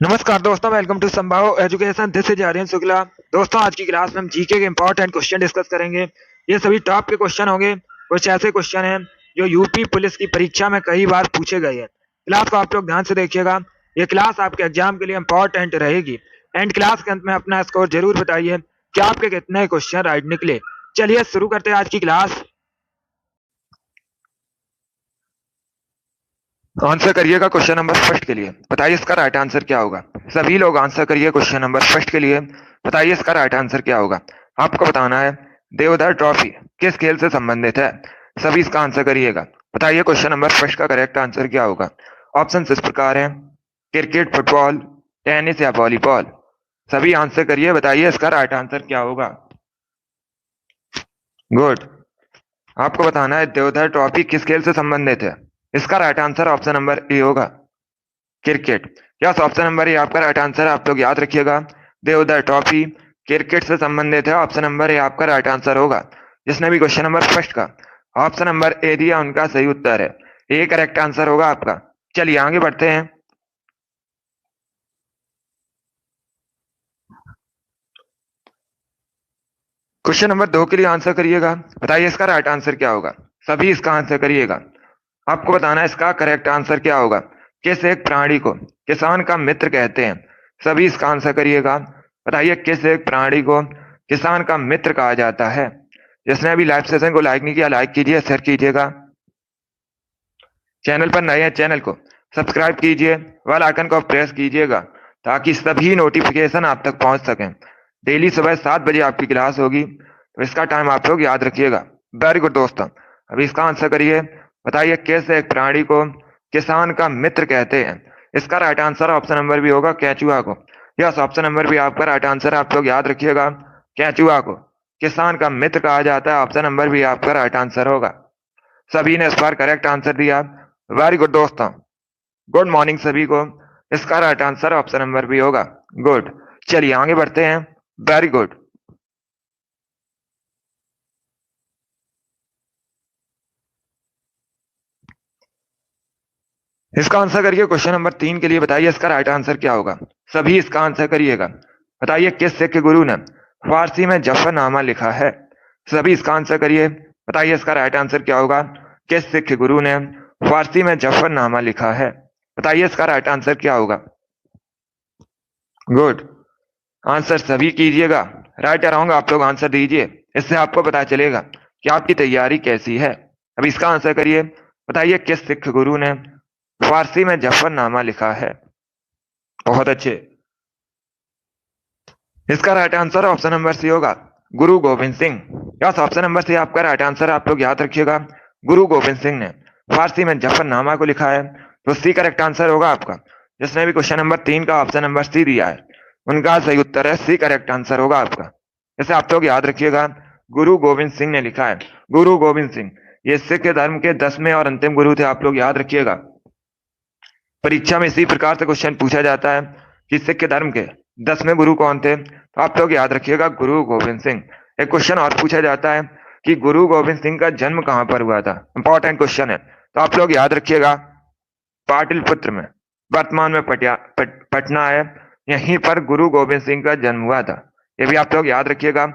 नमस्कार दोस्तों, welcome to Sambhav education. This is Aryan Shukla. दोस्तों, आज की क्लास में हम जीके के इंपॉर्टेंट क्वेश्चन डिस्कस करेंगे। ये सभी टॉप के क्वेश्चन होंगे। कुछ ऐसे क्वेश्चन हैं जो यूपी पुलिस की परीक्षा में कई बार पूछे गए हैं। क्लास को आप लोग ध्यान से देखिएगा। ये क्लास आपके एग्जाम के लिए इंपॉर्टेंट रहेगी। एंड क्लास के अंत में अपना स्कोर जरूर बताइए कि आपके कितने क्वेश्चन राइट निकले। चलिए शुरू करते हैं आज की क्लास। आंसर करिएगा क्वेश्चन नंबर फर्स्ट के लिए। बताइए इसका राइट आंसर क्या होगा। सभी लोग आंसर करिए क्वेश्चन नंबर फर्स्ट के लिए। बताइए इसका राइट आंसर क्या होगा। आपको बताना है देवधर ट्रॉफी किस खेल से संबंधित है। सभी इसका आंसर करिएगा। बताइए क्वेश्चन नंबर फर्स्ट का करेक्ट आंसर क्या होगा। ऑप्शन इस प्रकार है, क्रिकेट, फुटबॉल, टेनिस या वॉलीबॉल। सभी आंसर करिए। बताइए इसका राइट आंसर क्या होगा। गुड। आपको बताना है देवधर ट्रॉफी किस खेल से संबंधित है। इसका right answer option number A होगा, cricket. Yes, option number A आपका राइट आंसर है। आप लोग याद रखिएगा, देवधर ट्रॉफी क्रिकेट से संबंधित है। ऑप्शन नंबर ए आपका राइट आंसर होगा। जिसने भी क्वेश्चन नंबर फर्स्ट का ऑप्शन नंबर ए दिया उनका सही उत्तर है। ए करेक्ट आंसर होगा आपका। चलिए आगे बढ़ते हैं। क्वेश्चन नंबर 2 के लिए आंसर करिएगा। बताइए इसका राइट आंसर क्या होगा। सभी इसका आंसर करिएगा। आपको बताना है इसका करेक्ट आंसर क्या होगा। किस एक प्राणी को किसान का मित्र कहते हैं। सभी इसका आंसर करिएगा। बताइए किस एक प्राणी को किसान का मित्र कहा जाता है। जिसने अभी लाइव सेशन को लाइक नहीं किया, लाइक कीजिए, शेयर कीजिएगा। चैनल पर नए हैं, चैनल को सब्सक्राइब कीजिए, बेल आइकन को प्रेस कीजिएगा ताकि सभी नोटिफिकेशन आप तक पहुंच सकें। डेली सुबह 7 बजे आपकी क्लास होगी, तो इसका टाइम आप लोग याद रखिएगा। वेरी गुड दोस्तों, अभी इसका आंसर करिए। बताइए कैसे एक प्राणी को किसान का मित्र कहते हैं। इसका राइट आंसर ऑप्शन नंबर भी होगा, केंचुआ को। यस, ऑप्शन नंबर भी आपका राइट आंसर है। आप लोग याद रखिएगा, केंचुआ को किसान का मित्र कहा जाता है। ऑप्शन नंबर भी आपका राइट आंसर होगा। सभी ने इस बार करेक्ट आंसर दिया। वेरी गुड दोस्तों, गुड मॉर्निंग सभी को। इसका राइट आंसर ऑप्शन नंबर भी होगा। गुड। चलिए आगे बढ़ते हैं। Very good. इसका आंसर करिए क्वेश्चन नंबर 3 के लिए। बताइए इसका राइट आंसर क्या होगा। सभी इसका आंसर करिएगा। बताइए किस सिख गुरु ने फारसी में जफरनामा लिखा है। सभी इसका आंसर करिए। बताइए इसका राइट आंसर क्या होगा। किस सिख गुरु ने फारसी में जफरनामा लिखा है। बताइए इसका राइट आंसर क्या होगा। गुड। आंसर सभी कीजिएगा। राइट या रॉन्ग आप लोग आंसर दीजिए। इससे आपको पता चलेगा कि आपकी तैयारी कैसी है। अब इसका आंसर करिए। बताइए किस सिख गुरु ने फारसी में जफरनामा लिखा है। बहुत अच्छे। इसका right answer option number C होगा, Guru Gobind Singh. Yes, option number C आपका राइट आंसर है। आप लोग याद रखिएगा, गुरु गोविंद सिंह ने फारसी में जफरनामा को लिखा है। तो सी करेक्ट आंसर होगा आपका। जिसने भी क्वेश्चन नंबर 3 का ऑप्शन नंबर सी दिया है उनका सही उत्तर है, सी करेक्ट आंसर होगा आपका। जैसे आप लोग याद रखिएगा, गुरु गोविंद सिंह ने लिखा है। गुरु गोविंद सिंह ये सिख धर्म के 10वें और अंतिम गुरु थे। आप लोग याद रखिएगा, परीक्षा में इसी प्रकार से क्वेश्चन पूछा जाता है कि सिख धर्म के 10वें गुरु कौन थे। तो आप लोग याद रखिएगा, गुरु गोविंद सिंह। एक क्वेश्चन और पूछा जाता है कि गुरु गोविंद सिंह का जन्म कहां पर हुआ था। इंपॉर्टेंट क्वेश्चन है, तो आप लोग याद रखिएगा, पाटलिपुत्र में, वर्तमान में पटना है, यहीं पर गुरु गोविंद सिंह का जन्म हुआ था। ये भी आप लोग याद रखिएगा,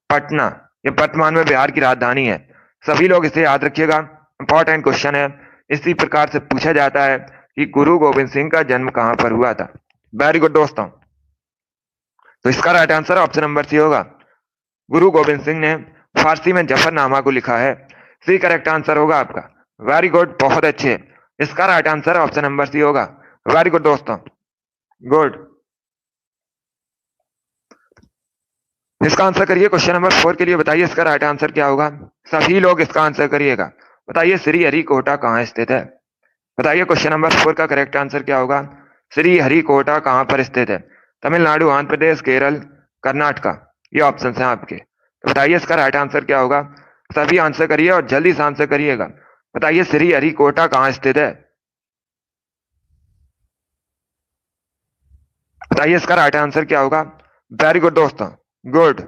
पटना ये वर्तमान में बिहार की राजधानी है। सभी लोग इसे याद रखिएगा, इंपॉर्टेंट क्वेश्चन है। इसी प्रकार से पूछा जाता है कि गुरु गोविंद सिंह का जन्म कहां पर हुआ था। वेरी गुड दोस्तों, तो इसका right answer option number C होगा, गुरु गोविंद सिंह ने फारसी में जफरनामा को लिखा है। सी करेक्ट आंसर होगा आपका। वेरी गुड, बहुत अच्छे। इसका right answer option number C होगा। वेरी गुड दोस्तों, गुड। इसका आंसर करिए क्वेश्चन नंबर 4 के लिए। बताइए इसका राइट आंसर क्या होगा। सभी लोग इसका आंसर करिएगा। बताइए श्री हरिकोटा कहाँ स्थित है। बताइए क्वेश्चन नंबर 4 का करेक्ट आंसर क्या होगा। श्री हरिकोटा कहाँ पर स्थित है। तमिलनाडु, आंध्र प्रदेश, केरल, कर्नाटका, ये ऑप्शन है आपके। तो बताइए इसका राइट आंसर क्या होगा। सभी आंसर करिए और जल्दी से आंसर करिएगा। बताइए श्री हरिकोटा कहाँ स्थित है। बताइए इसका राइट आंसर क्या होगा। वेरी गुड दोस्तों, गुड।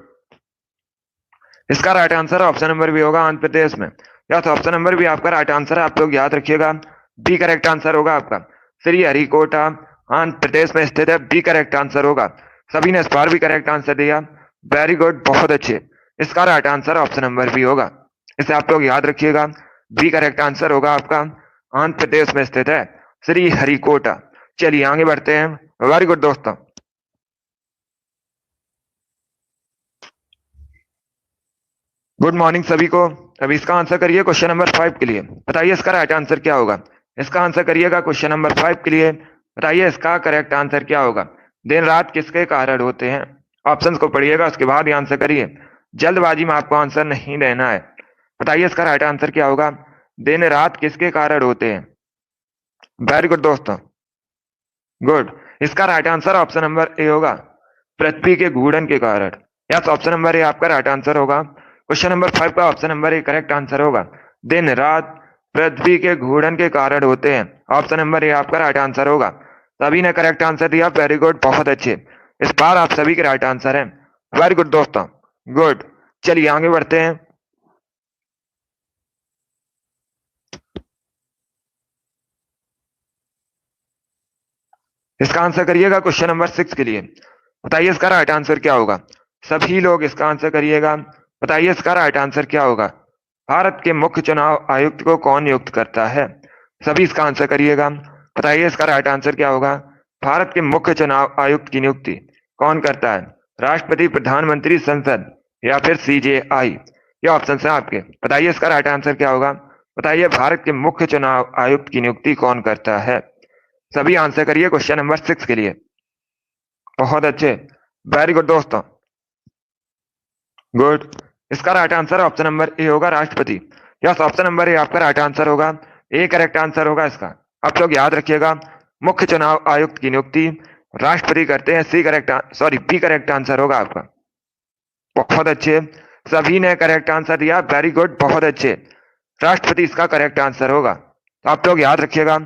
इसका राइट आंसर ऑप्शन नंबर भी होगा, आंध्र प्रदेश में। या तो ऑप्शन नंबर भी आपका राइट आंसर है। आप लोग याद रखिएगा, बी करेक्ट आंसर होगा आपका। श्री हरिकोटा आंध्र प्रदेश में स्थित है। बी करेक्ट आंसर होगा। सभी ने इस बार भी करेक्ट आंसर दिया। वेरी गुड, बहुत अच्छे। इसका right answer option number B होगा। इसे आप लोग याद रखिएगा। बी करेक्ट आंसर होगा आपका। आंध्र प्रदेश में स्थित है श्री हरिकोटा। चलिए आगे बढ़ते हैं। वेरी गुड दोस्तों। गुड मॉर्निंग सभी को। अभी इसका आंसर करिए क्वेश्चन नंबर 5 के लिए। बताइए इसका राइट आंसर क्या होगा। इसका आंसर करिएगा क्वेश्चन नंबर 5 के लिए। बताइए इसका करेक्ट आंसर क्या होगा। दिन रात किसके कारण होते हैं। ऑप्शंस को पढ़िएगा, उसके बाद ही आंसर करिए। जल्दबाजी में आपको आंसर नहीं देना है। बताइए इसका राइट आंसर क्या होगा। दिन रात किसके कारण होते हैं। वेरी गुड दोस्तों, गुड। इसका right answer option number A होगा, पृथ्वी के घूर्णन के कारण। यस, ऑप्शन नंबर ए आपका राइट आंसर होगा। क्वेश्चन नंबर 5 का option number A correct answer होगा। दिन रात पृथ्वी के घूर्णन के कारण होते हैं। ऑप्शन नंबर ए आपका राइट आंसर होगा। सभी ने करेक्ट आंसर दिया। वेरी गुड, बहुत अच्छे। इस बार आप सभी के राइट आंसर हैं। वेरी गुड दोस्तों, गुड। चलिए आगे बढ़ते हैं। इसका आंसर करिएगा क्वेश्चन नंबर 6 के लिए। बताइए इसका राइट आंसर क्या होगा। सभी लोग इसका आंसर करिएगा। बताइए इसका राइट आंसर क्या होगा। भारत के मुख्य चुनाव आयुक्त को कौन नियुक्त करता है। सभी इसका आंसर करिएगा। बताइए इसका राइट आंसर क्या होगा। भारत के मुख्य चुनाव आयुक्त की नियुक्ति कौन करता है। राष्ट्रपति, प्रधानमंत्री, संसद या फिर CJI। ये ऑप्शन है आपके। बताइए इसका राइट आंसर क्या होगा। बताइए भारत के मुख्य चुनाव आयुक्त की नियुक्ति कौन करता है। सभी आंसर करिए क्वेश्चन नंबर 6 के लिए। बहुत अच्छे, वेरी गुड दोस्तों, गुड। इसका right answer option number A होगा, राष्ट्रपति। यस, ऑप्शन नंबर ए आपका राइट आंसर होगा। ए करेक्ट आंसर होगा इसका। आप लोग याद रखिएगा, मुख्य चुनाव आयुक्त की नियुक्ति राष्ट्रपति करते हैं। बी करेक्ट आंसर होगा आपका। बहुत अच्छे, सभी ने करेक्ट आंसर दिया। वेरी गुड, बहुत अच्छे। राष्ट्रपति इसका करेक्ट आंसर होगा। तो आप लोग याद रखिएगा,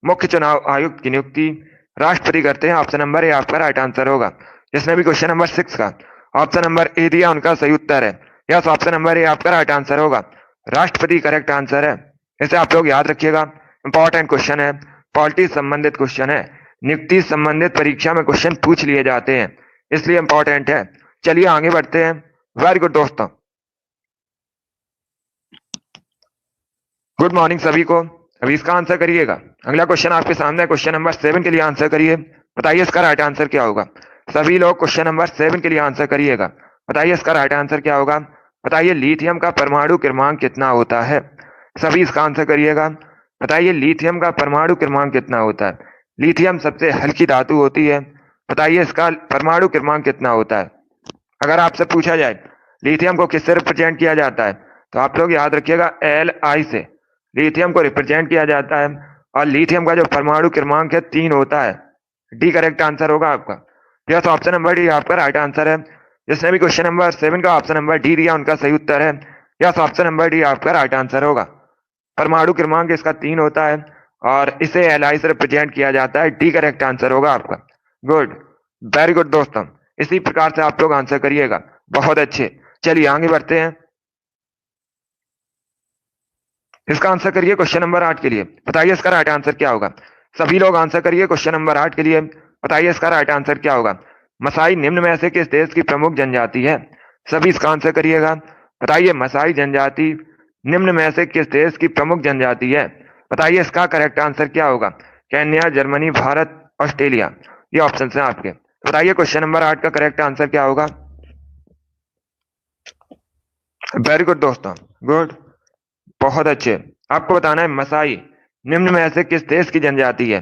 मुख्य चुनाव आयुक्त की नियुक्ति राष्ट्रपति करते हैं। ऑप्शन नंबर ए आपका राइट आंसर होगा। जिसने भी क्वेश्चन नंबर 6 का ऑप्शन नंबर ए दिया, उनका सही उत्तर है। यस, ऑप्शन नंबर ए आपका राइट आंसर होगा। राष्ट्रपति करेक्ट आंसर है। इसे आप लोग याद रखिएगा। इंपॉर्टेंट क्वेश्चन है, पॉलिटी संबंधित क्वेश्चन है। नियुक्ति संबंधित परीक्षा में क्वेश्चन पूछ लिए जाते हैं, इसलिए इंपॉर्टेंट है। चलिए आगे बढ़ते हैं। वेरी गुड दोस्तों, गुड मॉर्निंग सभी को। अभी इसका आंसर करिएगा। अगला क्वेश्चन आपके सामने, क्वेश्चन नंबर 7 के लिए आंसर करिए। बताइए इसका राइट आंसर क्या होगा। सभी लोग क्वेश्चन नंबर 7 के लिए आंसर करिएगा। बताइए इसका राइट आंसर क्या होगा। बताइए लिथियम का परमाणु क्रमांक कितना होता है। सभी इसका आंसर करिएगा। बताइए लिथियम का परमाणु क्रमांक कितना होता है। लिथियम सबसे हल्की धातु होती है। बताइए इसका परमाणु क्रमांक कितना होता है। अगर आपसे पूछा जाए लिथियम को किससे रिप्रेजेंट किया जाता है, तो आप लोग याद रखिएगा Li से लिथियम को रिप्रेजेंट किया जाता है। और लिथियम का जो परमाणु क्रमांक है 3 होता है। डी करेक्ट आंसर होगा आपका। यस, ऑप्शन नंबर डी आपका राइट आंसर है। जिसने भी क्वेश्चन नंबर 7 का ऑप्शन नंबर डी दिया, उनका सही उत्तर है। यस, ऑप्शन नंबर डी आपका राइट आंसर होगा। परमाणु क्रमांक इसका 3 होता है और इसे Li से रिप्रेजेंट किया जाता है। डी करेक्ट आंसर होगा आपका। गुड, वेरी गुड दोस्तों। इसी प्रकार से आप लोग आंसर करिएगा। बहुत अच्छे। चलिए आगे बढ़ते हैं। इसका आंसर करिए क्वेश्चन नंबर 8 के लिए। बताइए इसका राइट आंसर क्या होगा। सभी लोग आंसर करिए क्वेश्चन नंबर 8 के लिए। बताइए इसका राइट आंसर क्या होगा। मसाई निम्न में से किस देश की प्रमुख जनजाति है। सभी इसका आंसर करिएगा। बताइए मसाई जनजाति निम्न में से किस देश की प्रमुख जनजाति है। बताइए इसका करेक्ट आंसर क्या होगा। Kenya, Germany, Bharat, Australia. ये ऑप्शन है आपके। बताइए क्वेश्चन नंबर 8 का करेक्ट आंसर क्या होगा। वेरी गुड दोस्तों, गुड, बहुत अच्छे। आपको बताना है मसाई निम्न में से किस देश की जनजाति है।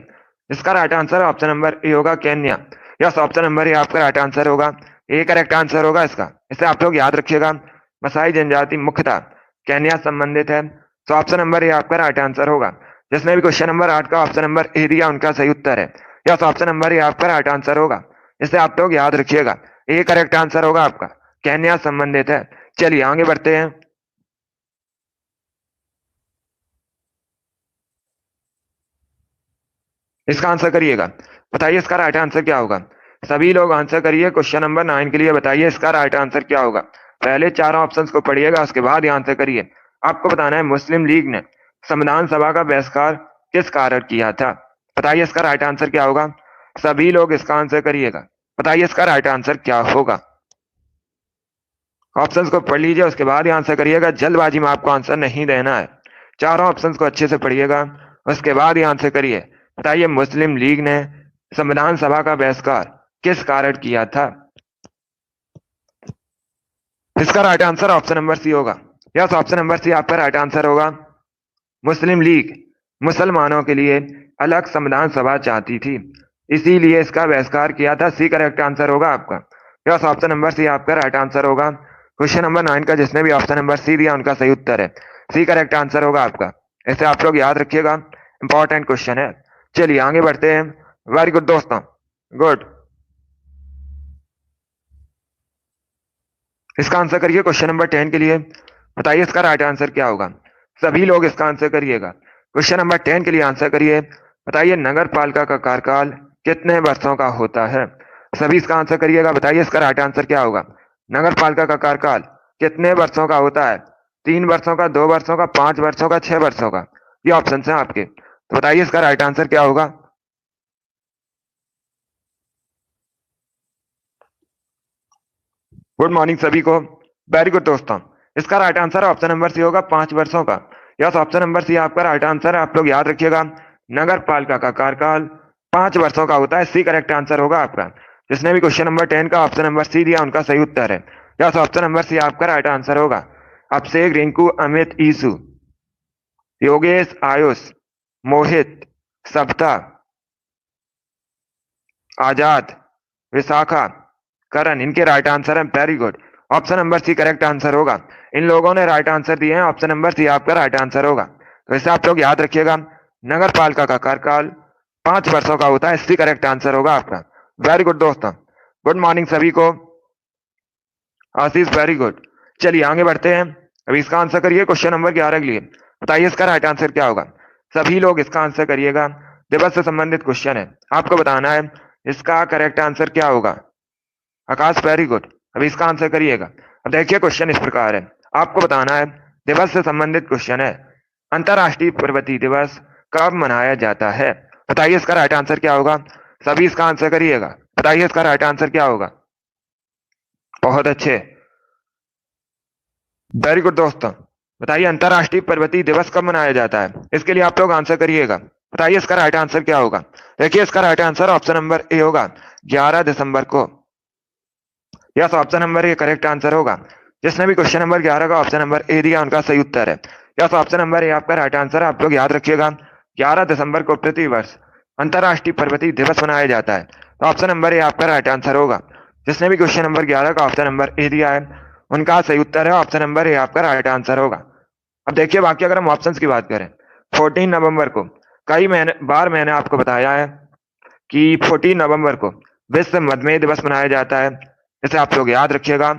इसका right answer option number A होगा, Kenya. Yes, option number A आपका राइट आंसर होगा। ए करेक्ट आंसर होगा इसका। इसे आप लोग याद रखिएगा। मसाई जनजाति मुख्यतः केन्या संबंधित है, तो ऑप्शन नंबर ए आपका राइट आंसर होगा। जिसने भी क्वेश्चन नंबर 8 का ऑप्शन नंबर ए दिया, उनका सही उत्तर है। यस, ऑप्शन नंबर ए आपका राइट आंसर होगा। इसे आप लोग याद रखिएगा। ए करेक्ट आंसर होगा आपका, केन्या संबंधित है। चलिए आगे बढ़ते हैं। इसका आंसर करिएगा। बताइए इसका राइट आंसर क्या होगा। सभी लोग आंसर करिए क्वेश्चन नंबर 9 के लिए। बताइए इसका राइट आंसर क्या होगा। पहले 4 ऑप्शंस को पढ़िएगा, उसके बाद ही आंसर करिए। आपको बताना है मुस्लिम लीग ने संविधान सभा का बहिष्कार किस कारण किया था। बताइए इसका राइट आंसर क्या होगा। सभी लोग इसका आंसर करिएगा। बताइए इसका राइट आंसर क्या होगा। ऑप्शंस को पढ़ लीजिए, उसके बाद ही आंसर करिएगा। जल्दबाजी में आपको आंसर नहीं देना है। चारों ऑप्शंस को अच्छे से पढ़िएगा, उसके बाद ही आंसर करिए। बताइए मुस्लिम लीग ने संविधान सभा का बहिष्कार किस कारण किया था। इसका right answer option number C होगा। यस, ऑप्शन नंबर सी आपका राइट आंसर होगा। मुस्लिम लीग मुसलमानों के लिए अलग संविधान सभा चाहती थी, इसीलिए इसका बहिष्कार किया था। सी करेक्ट आंसर होगा आपका। यस, ऑप्शन नंबर सी आपका राइट आंसर होगा। क्वेश्चन नंबर 9 का जिसने भी ऑप्शन नंबर सी दिया उनका सही उत्तर है। सी करेक्ट आंसर होगा आपका। इसे आप लोग याद रखिएगा, इंपॉर्टेंट क्वेश्चन है। चलिए आगे बढ़ते हैं। वेरी गुड दोस्तों, गुड। इसका आंसर करिए क्वेश्चन नंबर 10 के लिए। बताइए इसका राइट आंसर क्या होगा। सभी लोग इसका आंसर करिएगा। क्वेश्चन नंबर 10 के लिए आंसर करिए। बताइए नगर पालिका का कार्यकाल कितने वर्षों का होता है। सभी इसका आंसर करिएगा। बताइए इसका राइट आंसर क्या होगा। नगर पालिका का कार्यकाल कितने वर्षों का होता है। 3 वर्षों का, 2 वर्षों का, 5 वर्षों का, 6 वर्षों का। ये ऑप्शन है आपके, तो बताइए इसका राइट आंसर क्या होगा। गुड मॉर्निंग सभी को। वेरी गुड दोस्तों, इसका right answer option number C होगा, 5 वर्षों का। यस, ऑप्शन नंबर सी आपका राइट आंसर है। आप लोग याद रखिएगा, नगर पालिका का कार्यकाल 5 वर्षों का होता है। सी करेक्ट आंसर होगा आपका। जिसने भी क्वेश्चन नंबर 10 का ऑप्शन नंबर सी दिया उनका सही उत्तर है। यस, ऑप्शन नंबर सी आपका राइट आंसर होगा। अभिषेक, रिंकू, अमित, ईसु, योगेश, आयुष, मोहित, सप्ता, आजाद, विशाखा, करण, इनके राइट आंसर है। Very good, option number C correct answer होगा। इन लोगों ने राइट आंसर दिए हैं, ऑप्शन नंबर सी आपका राइट आंसर होगा। तो इसे आप लोग याद रखिएगा, नगर पालिका का कार्यकाल 5 वर्षों का होता है। सी करेक्ट आंसर होगा आपका। वेरी गुड दोस्तों, गुड मॉर्निंग सभी को। आशीष, वेरी गुड। चलिए आगे बढ़ते हैं। अभी इसका आंसर करिए क्वेश्चन नंबर 11 के लिए। बताइए इसका राइट आंसर क्या होगा। सभी लोग इसका आंसर करिएगा। दिवस से संबंधित क्वेश्चन है, आपको बताना है इसका करेक्ट आंसर क्या होगा। आकाश, वेरी गुड। अभी इसका आंसर करिएगा। अब देखिए क्वेश्चन इस प्रकार है, आपको बताना है, दिवस से संबंधित क्वेश्चन है। अंतरराष्ट्रीय पर्वतीय दिवस कब मनाया जाता है। बताइए इसका राइट आंसर क्या होगा। सभी इसका आंसर करिएगा। बताइए इसका राइट आंसर क्या होगा। बहुत अच्छे, वेरी गुड दोस्तों। बताइए अंतरराष्ट्रीय पर्वतीय दिवस कब मनाया जाता है। इसके लिए आप लोग आंसर करिएगा। बताइए इसका राइट आंसर क्या होगा। देखिए इसका right answer option number A होगा, 11 दिसंबर को। Yes, option number A correct answer होगा। जिसने भी क्वेश्चन नंबर 11 का ऑप्शन नंबर ए दिया उनका सही उत्तर है। यस, ऑप्शन नंबर ए आपका राइट आंसर है। आप लोग याद रखिएगा, 11 दिसंबर को प्रतिवर्ष अंतरराष्ट्रीय पर्वतीय दिवस मनाया जाता है। तो ऑप्शन नंबर ए आपका राइट आंसर होगा। जिसने भी क्वेश्चन नंबर 11 का ऑप्शन नंबर ए दिया है उनका सही उत्तर है, ऑप्शन नंबर ए आपका राइट आंसर होगा। अब देखिए बाकी अगर हम ऑप्शंस की बात करें, 14 नवंबर को, कई बार मैंने आपको बताया है कि 14 नवंबर को विश्व मधुमेह दिवस मनाया जाता है। इसे आप लोग याद रखिएगा।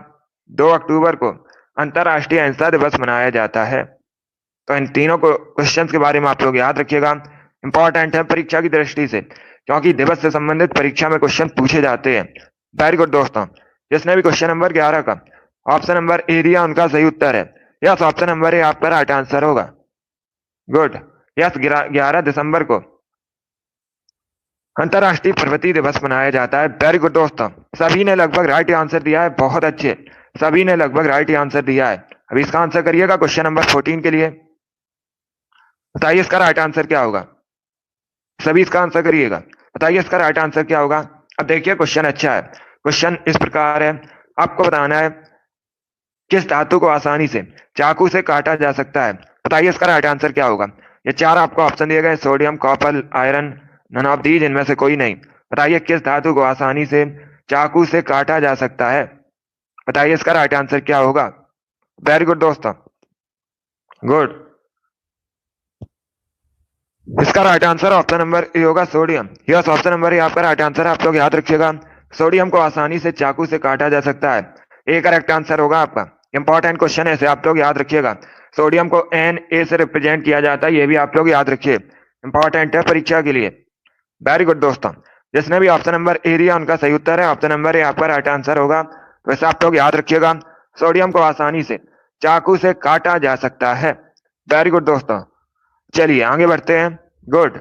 2 अक्टूबर को अंतरराष्ट्रीय अहिंसा दिवस मनाया जाता है। तो इन तीनों को क्वेश्चंस के बारे में आप लोग याद रखिएगा, इंपॉर्टेंट है परीक्षा की दृष्टि से, क्योंकि दिवस से संबंधित परीक्षा में क्वेश्चन पूछे जाते हैं। वेरी गुड दोस्तों, जिसने भी क्वेश्चन नंबर 11 का ऑप्शन नंबर ए दिया उनका सही उत्तर है। यस, ऑप्शन नंबर ए आपका राइट आंसर होगा। गुड। यस, 11 दिसंबर को अंतरराष्ट्रीय पर्वतीय दिवस मनाया जाता है। वेरी गुड दोस्तों, सभी ने लगभग राइट आंसर दिया है। बहुत अच्छे, सभी ने लगभग राइट आंसर दिया है। अब इसका आंसर करिएगा क्वेश्चन नंबर 14 के लिए। बताइए इसका राइट आंसर क्या होगा। सभी इसका आंसर करिएगा। बताइए इसका राइट आंसर क्या होगा। अब देखिए क्वेश्चन अच्छा है। क्वेश्चन इस प्रकार है, आपको बताना है किस धातु को आसानी से चाकू से काटा जा सकता है। बताइए इसका राइट आंसर क्या होगा। ये 4 आपको ऑप्शन दिए गए, sodium, copper, iron, none of these, इनमें से कोई नहीं। बताइए किस धातु को आसानी से चाकू से काटा जा सकता है। बताइए इसका राइट आंसर क्या होगा। वेरी गुड दोस्तों, गुड। इसका right answer option number A होगा, sodium. Yes, option number A आपका राइट आंसर है। आप लोग याद रखिएगा, सोडियम को आसानी से चाकू से काटा जा सकता है। ए करेक्ट आंसर होगा आपका। इंपॉर्टेंट क्वेश्चन है, इसे आप लोग याद रखिएगा। सोडियम को Na से रिप्रेजेंट किया जाता है, ये भी आप लोग याद रखिए, इंपॉर्टेंट है परीक्षा के लिए। वेरी गुड दोस्तों, जिसने भी ऑप्शन नंबर ए दिया उनका सही उत्तर है। ऑप्शन नंबर ए आपका राइट आंसर होगा। वैसे आप लोग याद रखिएगा, सोडियम को आसानी से चाकू से काटा जा सकता है। वेरी गुड दोस्तों, चलिए आगे बढ़ते हैं। गुड।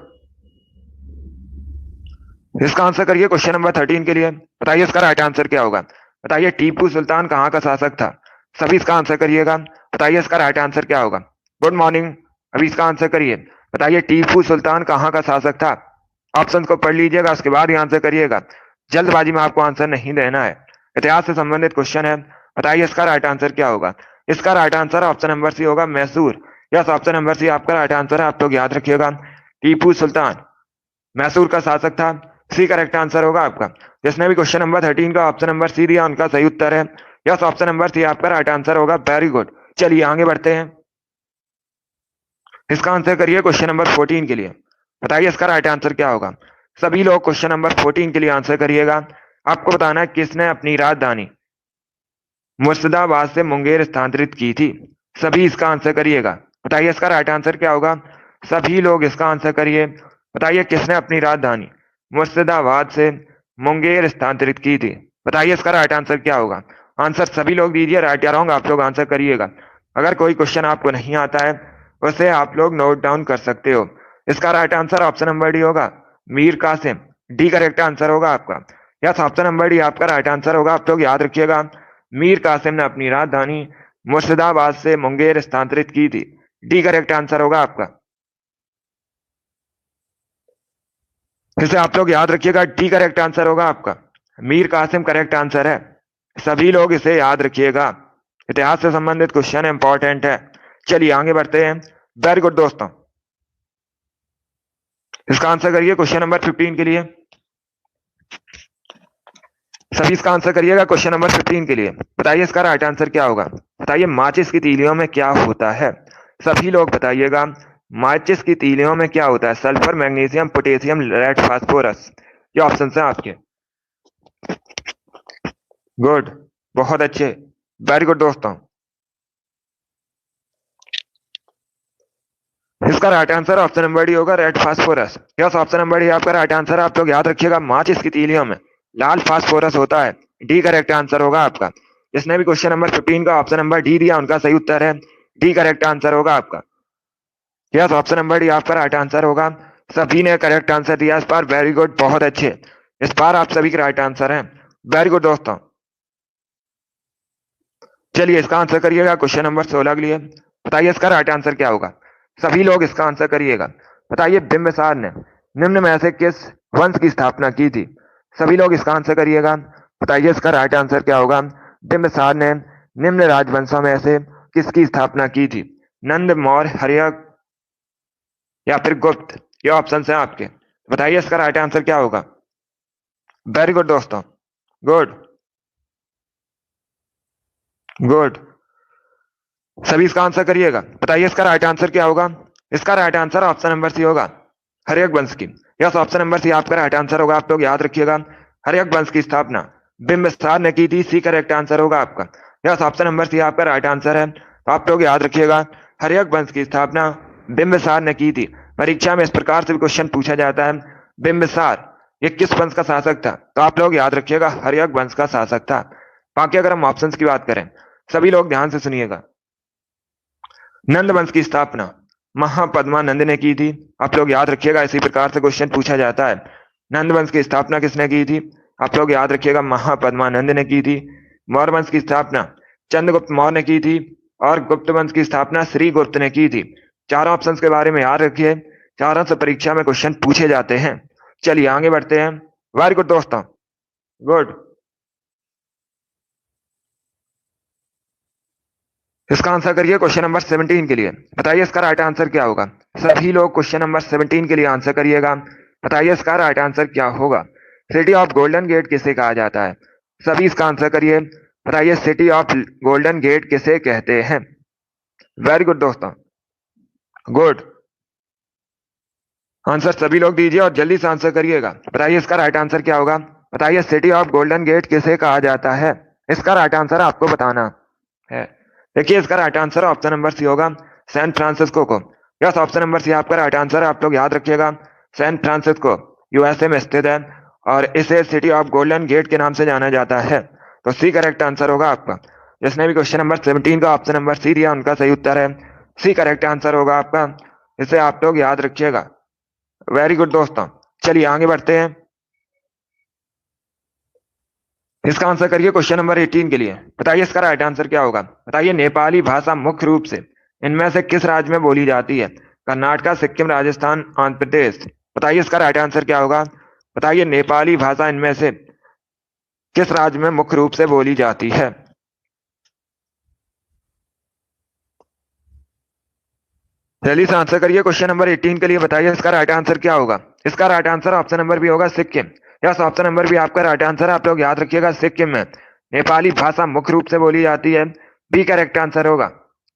इसका आंसर करिए क्वेश्चन नंबर 13 के लिए। बताइए इसका राइट आंसर क्या होगा। बताइए टीपू सुल्तान कहाँ का शासक था। सभी इसका आंसर करिएगा। बताइए इसका राइट आंसर क्या होगा। Good morning. अभी इसका आंसर करिए। बताइए टीपू सुल्तान कहाँ का शासक था। ऑप्शन को पढ़ लीजिएगा, उसके बाद ही आंसर करिएगा। जल्दबाजी में आपको आंसर नहीं देना है। इतिहास से संबंधित क्वेश्चन है। बताइए इसका राइट आंसर क्या होगा। इसका right answer option number C होगा, Mysore. Yes, option number C आपका राइट आंसर है। आप लोग याद रखिएगा, टीपू सुल्तान मैसूर का शासक था। सी करेक्ट आंसर होगा आपका। जिसने भी क्वेश्चन नंबर 13 का ऑप्शन नंबर सी दिया उनका सही उत्तर है। यस, ऑप्शन नंबर सी आपका राइट आंसर होगा। Very good. चलिए आगे बढ़ते हैं। इसका आंसर करिए क्वेश्चन नंबर 14 के लिए। बताइए इसका राइट आंसर क्या होगा। सभी लोग क्वेश्चन नंबर 14 के लिए आंसर करिएगा। आपको बताना है किसने अपनी राजधानी मुर्शिदाबाद से मुंगेर स्थानांतरित की थी। सभी इसका आंसर करिएगा। बताइए इसका राइट आंसर क्या होगा। सभी लोग इसका आंसर करिए। बताइए किसने अपनी राजधानी मुर्शिदाबाद से मुंगेर स्थानांतरित की थी। बताइए इसका राइट आंसर क्या होगा। आंसर सभी लोग दीजिए, राइट या रॉन्ग आप लोग आंसर करिएगा। अगर कोई क्वेश्चन आपको नहीं आता है उसे आप लोग नोट डाउन कर सकते हो। इसका right answer option number D होगा, Mir Qasim. D correct answer होगा आपका। यस, ऑप्शन नंबर डी आपका राइट आंसर होगा। आप लोग याद रखिएगा, मीर कासिम ने अपनी राजधानी मुर्शिदाबाद से मुंगेर स्थानांतरित की थी। डी करेक्ट आंसर होगा आपका। इसे आप लोग याद रखिएगा, डी करेक्ट आंसर होगा आपका। मीर कासिम करेक्ट आंसर है। सभी लोग इसे याद रखिएगा। इतिहास से संबंधित क्वेश्चन इंपॉर्टेंट है। चलिए आगे बढ़ते हैं। वेरी गुड दोस्तों। इसका आंसर करिए क्वेश्चन नंबर 15 के लिए। सभी इसका आंसर करिएगा क्वेश्चन नंबर 15 के लिए। बताइए इसका राइट आंसर क्या होगा। बताइए माचिस की तीलियों में क्या होता है। सभी लोग बताइएगा, माचिस की तीलियों में क्या होता है। Sulphur, magnesium, potassium, lead, phosphorus. ये ऑप्शन है आपके। गुड, बहुत अच्छे, वेरी गुड दोस्तों। इसका right answer option number D होगा, red phosphorus. Yes, option number D आपका राइट आंसर है। आप लोग याद रखिएगा, माचिस की तीलियों में लाल फास्फोरस होता है। डी करेक्ट आंसर होगा आपका। जिसने भी क्वेश्चन नंबर 15 का ऑप्शन नंबर डी दिया उनका सही उत्तर है। डी करेक्ट आंसर होगा आपका। यस, ऑप्शन नंबर डी आपका राइट आंसर होगा। सभी ने करेक्ट आंसर दिया इस बार। वेरी गुड, बहुत अच्छे। इस बार आप सभी के राइट आंसर है। वेरी गुड दोस्तों। चलिए इसका आंसर करिएगा क्वेश्चन नंबर 16 के लिए। बताइए इसका राइट आंसर क्या होगा। सभी लोग इसका आंसर करिएगा। बताइए बिंबिसार ने निम्न में से किस वंश की स्थापना की थी। सभी लोग इसका आंसर करिएगा। बताइए इसका राइट आंसर क्या होगा। बिंबिसार ने निम्न राजवंशों में से किसकी स्थापना की थी। नंद, मौर्य, हर्यक या फिर गुप्त। ये ऑप्शन है आपके। बताइए इसका राइट आंसर क्या होगा। वेरी गुड दोस्तों, गुड गुड। सभी इसका आंसर करिएगा। बताइए इसका राइट आंसर क्या होगा। इसका right answer option number C होगा, हर्यक वंश की। यस, ऑप्शन नंबर सी आपका राइट आंसर होगा। आप लोग याद रखिएगा, हर्यक वंश की स्थापना बिंबिसार ने की थी। सी करेक्ट आंसर होगा आपका। यस, ऑप्शन नंबर सी आपका राइट आंसर है। तो आप लोग याद रखिएगा, हर्यक वंश की स्थापना बिंबिसार ने की थी। परीक्षा में इस प्रकार से भी क्वेश्चन पूछा जाता है, बिंबिसार ये किस वंश का शासक था। तो आप लोग याद रखिएगा, हर्यक वंश का शासक था। बाकी अगर हम ऑप्शंस की बात करें, सभी लोग ध्यान से सुनिएगा। नंद वंश की स्थापना महापद्मा नंद ने की थी। आप लोग याद रखिएगा, इसी प्रकार से क्वेश्चन पूछा जाता है। नंद वंश की स्थापना किसने की थी। आप लोग याद रखिएगा, महापद्मा नंद ने की थी। मौर्य वंश की स्थापना चंद्रगुप्त मौर्य ने की थी। और गुप्त वंश की स्थापना श्रीगुप्त ने की थी। चारों ऑप्शंस के बारे में याद रखिए, चारों से परीक्षा में क्वेश्चन पूछे जाते हैं। चलिए आगे बढ़ते हैं। वेरी गुड दोस्तों, गुड। इसका आंसर करिए क्वेश्चन नंबर 17 के लिए। बताइए इसका राइट आंसर क्या होगा। सभी लोग क्वेश्चन नंबर 17 के लिए आंसर करिएगा। बताइए इसका राइट आंसर क्या होगा। सिटी ऑफ गोल्डन गेट किसे कहा जाता है। सभी इसका आंसर करिए। बताइए सिटी ऑफ गोल्डन गेट किसे कहते हैं। वेरी गुड दोस्तों, गुड। आंसर सभी लोग दीजिए और जल्दी से आंसर करिएगा। बताइए इसका राइट आंसर क्या होगा। बताइए सिटी ऑफ गोल्डन गेट किसे कहा जाता है। इसका राइट आंसर आपको बताना है। देखिए इसका right answer option number C होगा, सैन फ्रांसिस्को को। यस, ऑप्शन नंबर सी आपका राइट आंसर है। आप लोग याद रखिएगा, सैन फ्रांसिस्को यूएसए में स्थित है और इसे सिटी ऑफ गोल्डन गेट के नाम से जाना जाता है। तो सी करेक्ट आंसर होगा आपका। जिसने भी क्वेश्चन नंबर 17 का ऑप्शन नंबर सी दिया उनका सही उत्तर है। सी करेक्ट आंसर होगा आपका। इसे आप लोग याद रखिएगा। वेरी गुड दोस्तों। चलिए आगे बढ़ते हैं। इसका आंसर करिए क्वेश्चन नंबर 18 के लिए। बताइए इसका राइट आंसर क्या होगा। बताइए नेपाली भाषा मुख्य रूप से इनमें से किस राज्य में बोली जाती है। कर्नाटक, सिक्किम, राजस्थान, आंध्र प्रदेश। बताइए इसका राइट आंसर क्या होगा। बताइए नेपाली भाषा इनमें से किस राज्य में मुख्य रूप से बोली जाती है। जल्दी से आंसर करिए क्वेश्चन नंबर 18 के लिए। बताइए इसका राइट आंसर क्या होगा। इसका right answer option number B होगा Sikkim. Yes, option number B आपका राइट आंसर है। आप लोग याद रखिएगा, सिक्किम में नेपाली भाषा मुख्य रूप से बोली जाती है। बी करेक्ट आंसर होगा।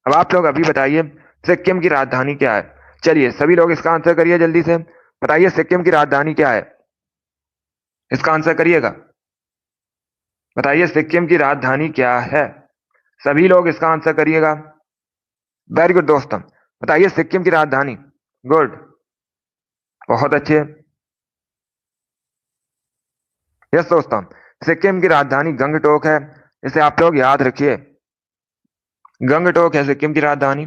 अब आप लोग अभी बताइए सिक्किम की राजधानी क्या है। चलिए सभी लोग इसका आंसर करिए जल्दी से। बताइए सिक्किम की राजधानी क्या है। इसका आंसर करिएगा। बताइए सिक्किम की राजधानी क्या है। सभी लोग इसका आंसर करिएगा। वेरी गुड दोस्तों, बताइए सिक्किम की राजधानी। गुड, बहुत अच्छे। यस दोस्तों, सिक्किम की राजधानी गंगटोक है। इसे आप लोग याद रखिए, गंगटोक है सिक्किम की राजधानी।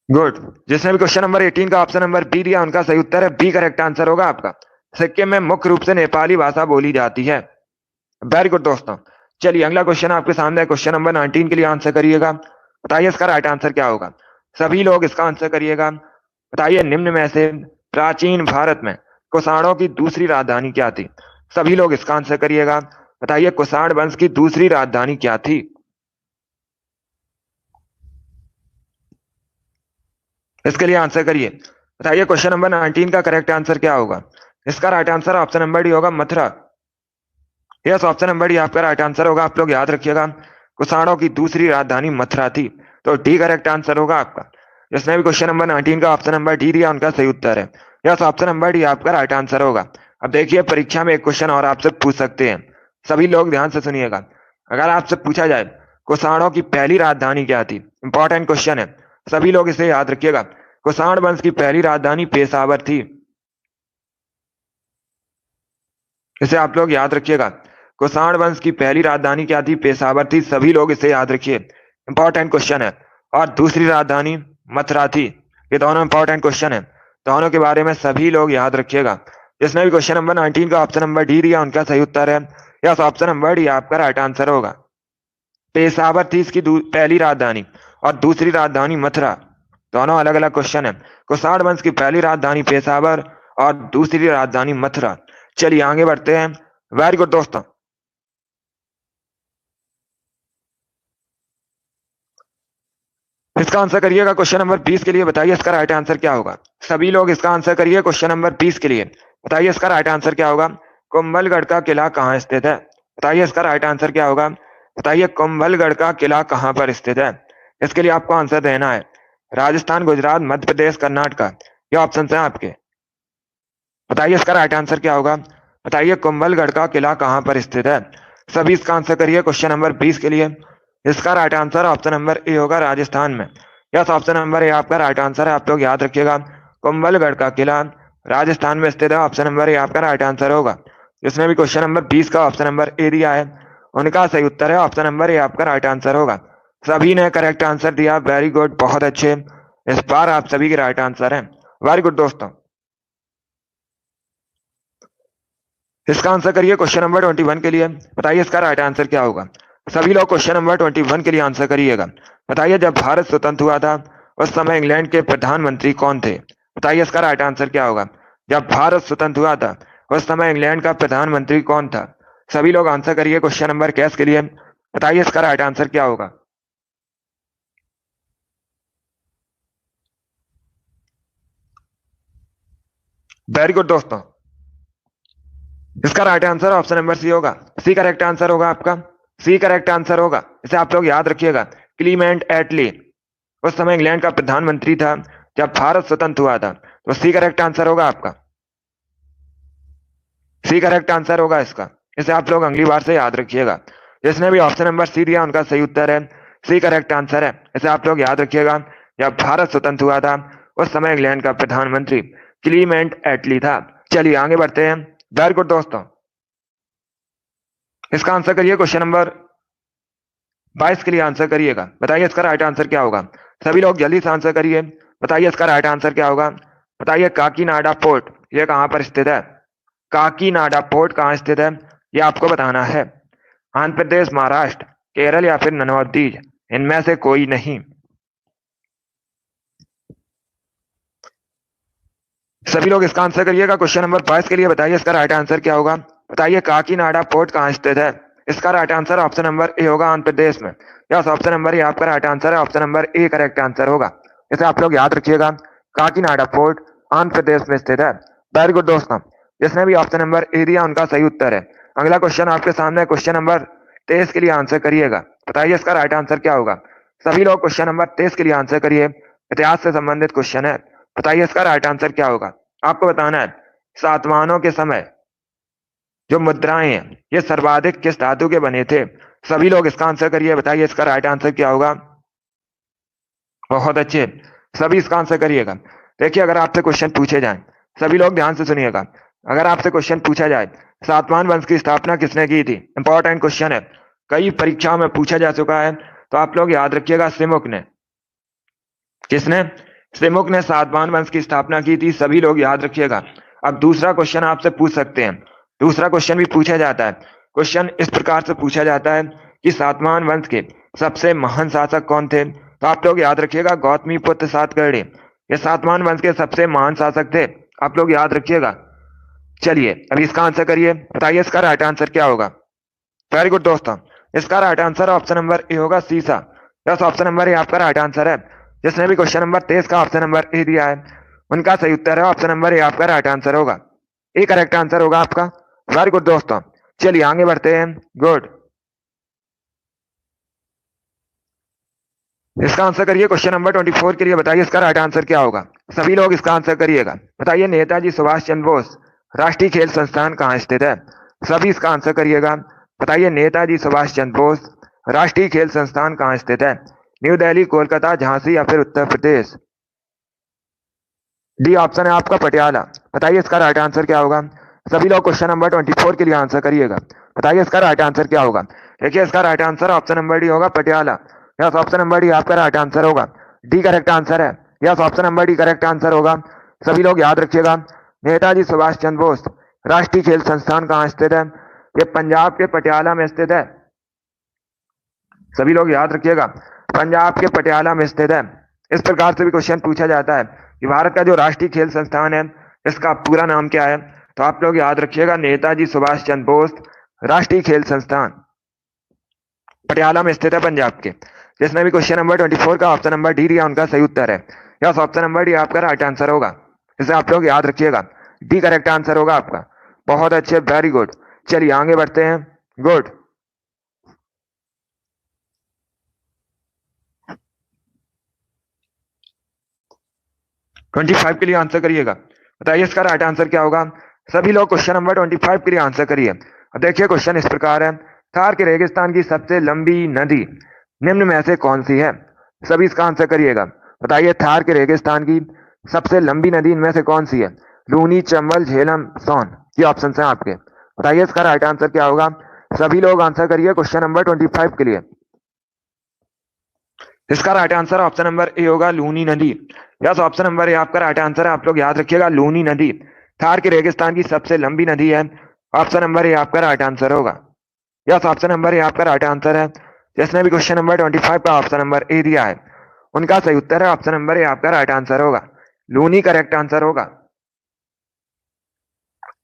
गुड। जिसने भी क्वेश्चन नंबर 18 का ऑप्शन नंबर बी दिया उनका सही उत्तर है बी करेक्ट आंसर होगा आपका। सिक्किम में मुख्य रूप से नेपाली भाषा बोली जाती है। वेरी गुड दोस्तों। चलिए अगला क्वेश्चन आपके सामने है, क्वेश्चन नंबर 19 के लिए आंसर करिएगा। बताइए इसका राइट आंसर क्या होगा। सभी लोग इसका आंसर करिएगा। बताइए निम्न में से प्राचीन भारत में कुषाणों की दूसरी राजधानी क्या थी। सभी लोग इसका आंसर करिएगा। बताइए कुषाण वंश की दूसरी राजधानी क्या थी। इसके लिए आंसर करिए। बताइए क्वेश्चन नंबर 19 का करेक्ट आंसर क्या होगा। इसका right answer option number D होगा Mathura. Yes, option number D आपका राइट आंसर होगा। आप लोग याद रखिएगा, कुषाणों की दूसरी राजधानी मथुरा थी। तो डी करेक्ट आंसर होगा आपका। जिसने भी क्वेश्चन नंबर 19 का ऑप्शन नंबर डी दिया उनका सही उत्तर है। यस, ऑप्शन नंबर डी आपका राइट आंसर होगा। अब देखिए परीक्षा में एक क्वेश्चन और आपसे पूछ सकते हैं। सभी लोग ध्यान से सुनिएगा। अगर आपसे पूछा जाए कुषाणों की पहली राजधानी क्या थी, इंपॉर्टेंट क्वेश्चन है, सभी लोग इसे याद रखिएगा। कुषाण वंश की पहली राजधानी पेशावर थी। इसे आप लोग याद रखिएगा। कुषाण वंश की पहली राजधानी क्या थी, पेशावर थी। सभी लोग इसे याद रखिए, इंपॉर्टेंट क्वेश्चन है। और दूसरी राजधानी मथुरा थी। ये दोनों इंपॉर्टेंट क्वेश्चन है, दोनों के बारे में सभी लोग याद रखिएगा। जिसने भी क्वेश्चन नंबर 19 का ऑप्शन नंबर डी दिया उनका सही उत्तर है। यस, ऑप्शन नंबर डी आपका राइट आंसर होगा। पेशावर थी इसकी पहली राजधानी और दूसरी राजधानी मथुरा। दोनों अलग अलग क्वेश्चन है। कुषाण वंश की पहली राजधानी पेशावर और दूसरी राजधानी मथुरा। चलिए आगे बढ़ते हैं। वेरी गुड दोस्तों। इसका आंसर करिएगा क्वेश्चन नंबर 20 के लिए। बताइए इसका राइट आंसर क्या होगा। सभी लोग इसका आंसर करिए क्वेश्चन नंबर 20 के लिए। बताइए इसका राइट आंसर क्या होगा। कुंभलगढ़ का किला कहाँ स्थित है। बताइए इसका राइट आंसर क्या होगा। बताइए कुंभलगढ़ का किला कहाँ पर स्थित है। इसके लिए आपको आंसर देना है। राजस्थान, गुजरात, मध्य प्रदेश, कर्नाटक, ये ऑप्शन है आपके। बताइए इसका राइट आंसर क्या होगा। बताइए कुंभलगढ़ का किला कहाँ पर स्थित है। सभी इसका आंसर करिए क्वेश्चन नंबर 20 के लिए। इसका right answer option number A होगा, राजस्थान में। यस, ऑप्शन नंबर ए आपका राइट आंसर है। आप लोग याद रखिएगा, कुंभलगढ़ का किला राजस्थान में स्थित है। ऑप्शन नंबर ए आपका राइट आंसर होगा। जिसने भी क्वेश्चन नंबर 20 का ऑप्शन नंबर ए दिया है उनका सही उत्तर है ऑप्शन नंबर ए आपका राइट आंसर होगा। सभी ने करेक्ट आंसर दिया। वेरी गुड, बहुत अच्छे। इस बार आप सभी के राइट आंसर है। वेरी गुड दोस्तों। इसका आंसर करिए क्वेश्चन नंबर 21 के लिए। बताइए इसका राइट आंसर क्या होगा। सभी लोग क्वेश्चन नंबर 21 के लिए आंसर करिएगा। बताइए जब भारत स्वतंत्र हुआ था उस समय इंग्लैंड के प्रधानमंत्री कौन थे। बताइए इसका राइट आंसर क्या होगा। जब भारत स्वतंत्र हुआ था उस समय इंग्लैंड का प्रधानमंत्री कौन था। सभी लोग आंसर करिए क्वेश्चन नंबर कैस के लिए। बताइए इसका राइट आंसर क्या होगा। वेरी गुड दोस्तों। इसका right answer option number C होगा। सी करेक्ट आंसर होगा आपका। सी करेक्ट आंसर होगा। इसे आप लोग याद रखिएगा। क्लीमेंट एटली उस समय इंग्लैंड का प्रधानमंत्री था जब भारत स्वतंत्र हुआ था। तो सी करेक्ट आंसर होगा आपका। सी करेक्ट आंसर होगा इसका। इसे आप लोग अगली बार से याद रखिएगा। जिसने भी ऑप्शन नंबर सी दिया उनका सही उत्तर है। सी करेक्ट आंसर है। इसे आप लोग याद रखिएगा। जब भारत स्वतंत्र हुआ था उस समय इंग्लैंड का प्रधानमंत्री क्लीमेंट एटली था। चलिए आगे बढ़ते हैं। वेरी गुड दोस्तों। इसका आंसर करिए क्वेश्चन नंबर 22 के लिए आंसर करिएगा। बताइए इसका राइट आंसर क्या होगा। सभी लोग जल्दी से आंसर करिए। बताइए इसका राइट आंसर क्या होगा। बताइए काकीनाडा पोर्ट ये कहां पर स्थित है। काकीनाडा पोर्ट कहां स्थित है। ये आपको बताना है। आंध्र प्रदेश, महाराष्ट्र, केरल या फिर नन ऑफ दीज, इनमें से कोई नहीं। सभी लोग इसका आंसर करिएगा। क्वेश्चन नंबर 22 के लिए बताइए इसका राइट आंसर क्या होगा। बताइए काकीनाडा पोर्ट कहाँ स्थित है। इसका right answer option number A होगा, आंध्र प्रदेश में। यस, ऑप्शन नंबर ए आपका राइट आंसर है। Option number A correct answer होगा। इसे आप लोग याद रखिएगा, काकीनाडा पोर्ट आंध्र प्रदेश में स्थित है। वेरी गुड दोस्तों, जिसने भी ऑप्शन नंबर ए दिया उनका सही उत्तर है। अगला क्वेश्चन आपके सामने, क्वेश्चन नंबर 23 के लिए आंसर करिएगा। बताइए इसका राइट आंसर क्या होगा। सभी लोग क्वेश्चन नंबर 23 के लिए आंसर करिए। इतिहास से संबंधित क्वेश्चन है। बताइए इसका राइट आंसर क्या होगा। आपको बताना है सातवाहनों के समय जो मुद्राएं हैं ये सर्वाधिक किस धातु के बने थे। सभी लोग इसका आंसर करिए। बताइए इसका राइट आंसर क्या होगा। बहुत अच्छे, सभी इसका आंसर करिएगा। देखिए अगर आपसे क्वेश्चन पूछे जाए, सभी लोग ध्यान से सुनिएगा, अगर आपसे क्वेश्चन पूछा जाए सातवाहन वंश की स्थापना किसने की थी, इंपॉर्टेंट क्वेश्चन है, कई परीक्षाओं में पूछा जा चुका है, तो आप लोग याद रखिएगा श्रीमुख ने। किसने? श्रीमुख ने सातवाहन वंश की स्थापना की थी। सभी लोग याद रखिएगा। अब दूसरा क्वेश्चन आपसे पूछ सकते हैं, दूसरा क्वेश्चन भी पूछा जाता है। क्वेश्चन इस प्रकार से पूछा जाता है कि सातवाहन वंश के सबसे महान शासक कौन थे। तो आप लोग याद रखिएगा गौतमी पुत्र सातकर्णी, ये सातवाहन वंश के सबसे महान शासक थे। आप लोग याद रखिएगा। चलिए अभी इसका आंसर करिए। बताइए इसका राइट आंसर क्या होगा। वेरी गुड दोस्तों, इसका right answer option number A होगा, सीसा। यस, ऑप्शन नंबर ए आपका राइट आंसर है। जिसने भी क्वेश्चन नंबर 23 का ऑप्शन नंबर ए दिया है उनका सही उत्तर है ऑप्शन नंबर ए आपका राइट आंसर होगा। ए करेक्ट आंसर होगा आपका। वेरी गुड दोस्तों, चलिए आगे बढ़ते हैं। गुड, इसका आंसर करिए क्वेश्चन नंबर 24 के लिए। बताइए इसका राइट आंसर क्या होगा। सभी लोग इसका आंसर करिएगा। बताइए नेताजी सुभाष चंद्र बोस राष्ट्रीय खेल संस्थान कहाँ स्थित है। सभी इसका आंसर करिएगा। बताइए नेताजी सुभाष चंद्र बोस राष्ट्रीय खेल संस्थान कहाँ स्थित है। न्यू दिल्ली, कोलकाता, झांसी या फिर उत्तर प्रदेश। डी ऑप्शन है आपका पटियाला। बताइए इसका राइट आंसर क्या होगा। सभी लोग क्वेश्चन नंबर 24 के लिए आंसर करिएगा। बताइए इसका राइट आंसर क्या होगा। देखिए इसका right answer option number D होगा, Patiala. Yes, option number D आपका राइट आंसर होगा। डी करेक्ट आंसर है। Yes, option number D correct answer होगा। सभी लोग याद रखिएगा नेताजी सुभाष चंद्र बोस राष्ट्रीय खेल संस्थान कहाँ स्थित है। ये पंजाब के पटियाला में स्थित है। सभी लोग याद रखिएगा, पंजाब के पटियाला में स्थित है। इस प्रकार से भी क्वेश्चन पूछा जाता है कि भारत का जो राष्ट्रीय खेल संस्थान है इसका पूरा नाम क्या है। तो आप लोग याद रखिएगा नेताजी सुभाष चंद्र बोस राष्ट्रीय खेल संस्थान पटियाला में स्थित है, पंजाब के। जिसने भी क्वेश्चन नंबर 24 का ऑप्शन नंबर डी दिया उनका सही उत्तर है। यस, ऑप्शन नंबर डी आपका राइट आंसर होगा। इसे आप लोग याद रखिएगा, डी करेक्ट आंसर होगा आपका। बहुत अच्छे, वेरी गुड। चलिए आगे बढ़ते हैं। गुड, ट्वेंटी फाइव के लिए आंसर करिएगा। बताइए इसका राइट आंसर क्या होगा। सभी लोग क्वेश्चन नंबर 25 के लिए आंसर करिए। अब देखिए क्वेश्चन इस प्रकार है, थार के रेगिस्तान की सबसे लंबी नदी निम्न में से कौन सी है। सभी इसका आंसर करिएगा। बताइए थार के रेगिस्तान की सबसे लंबी नदी इनमें से कौन सी है। लूनी, चंबल, झेलम, सोन, ये ऑप्शन है आपके। बताइए इसका राइट आंसर क्या होगा। सभी लोग आंसर करिए क्वेश्चन नंबर 25 के लिए। इसका right answer option number A होगा, लूनी नदी। यस, ऑप्शन नंबर ए आपका राइट आंसर है। आप लोग याद रखिएगा लूनी नदी थार के रेगिस्तान की सबसे लंबी नदी है। ऑप्शन नंबर ए आपका राइट आंसर होगा। यस, ऑप्शन नंबर ए आपका राइट आंसर है। जिसने भी क्वेश्चन नंबर 25 का ऑप्शन नंबर ए दिया है उनका सही उत्तर है ऑप्शन नंबर ए आपका राइट आंसर होगा। लूनी करेक्ट आंसर होगा।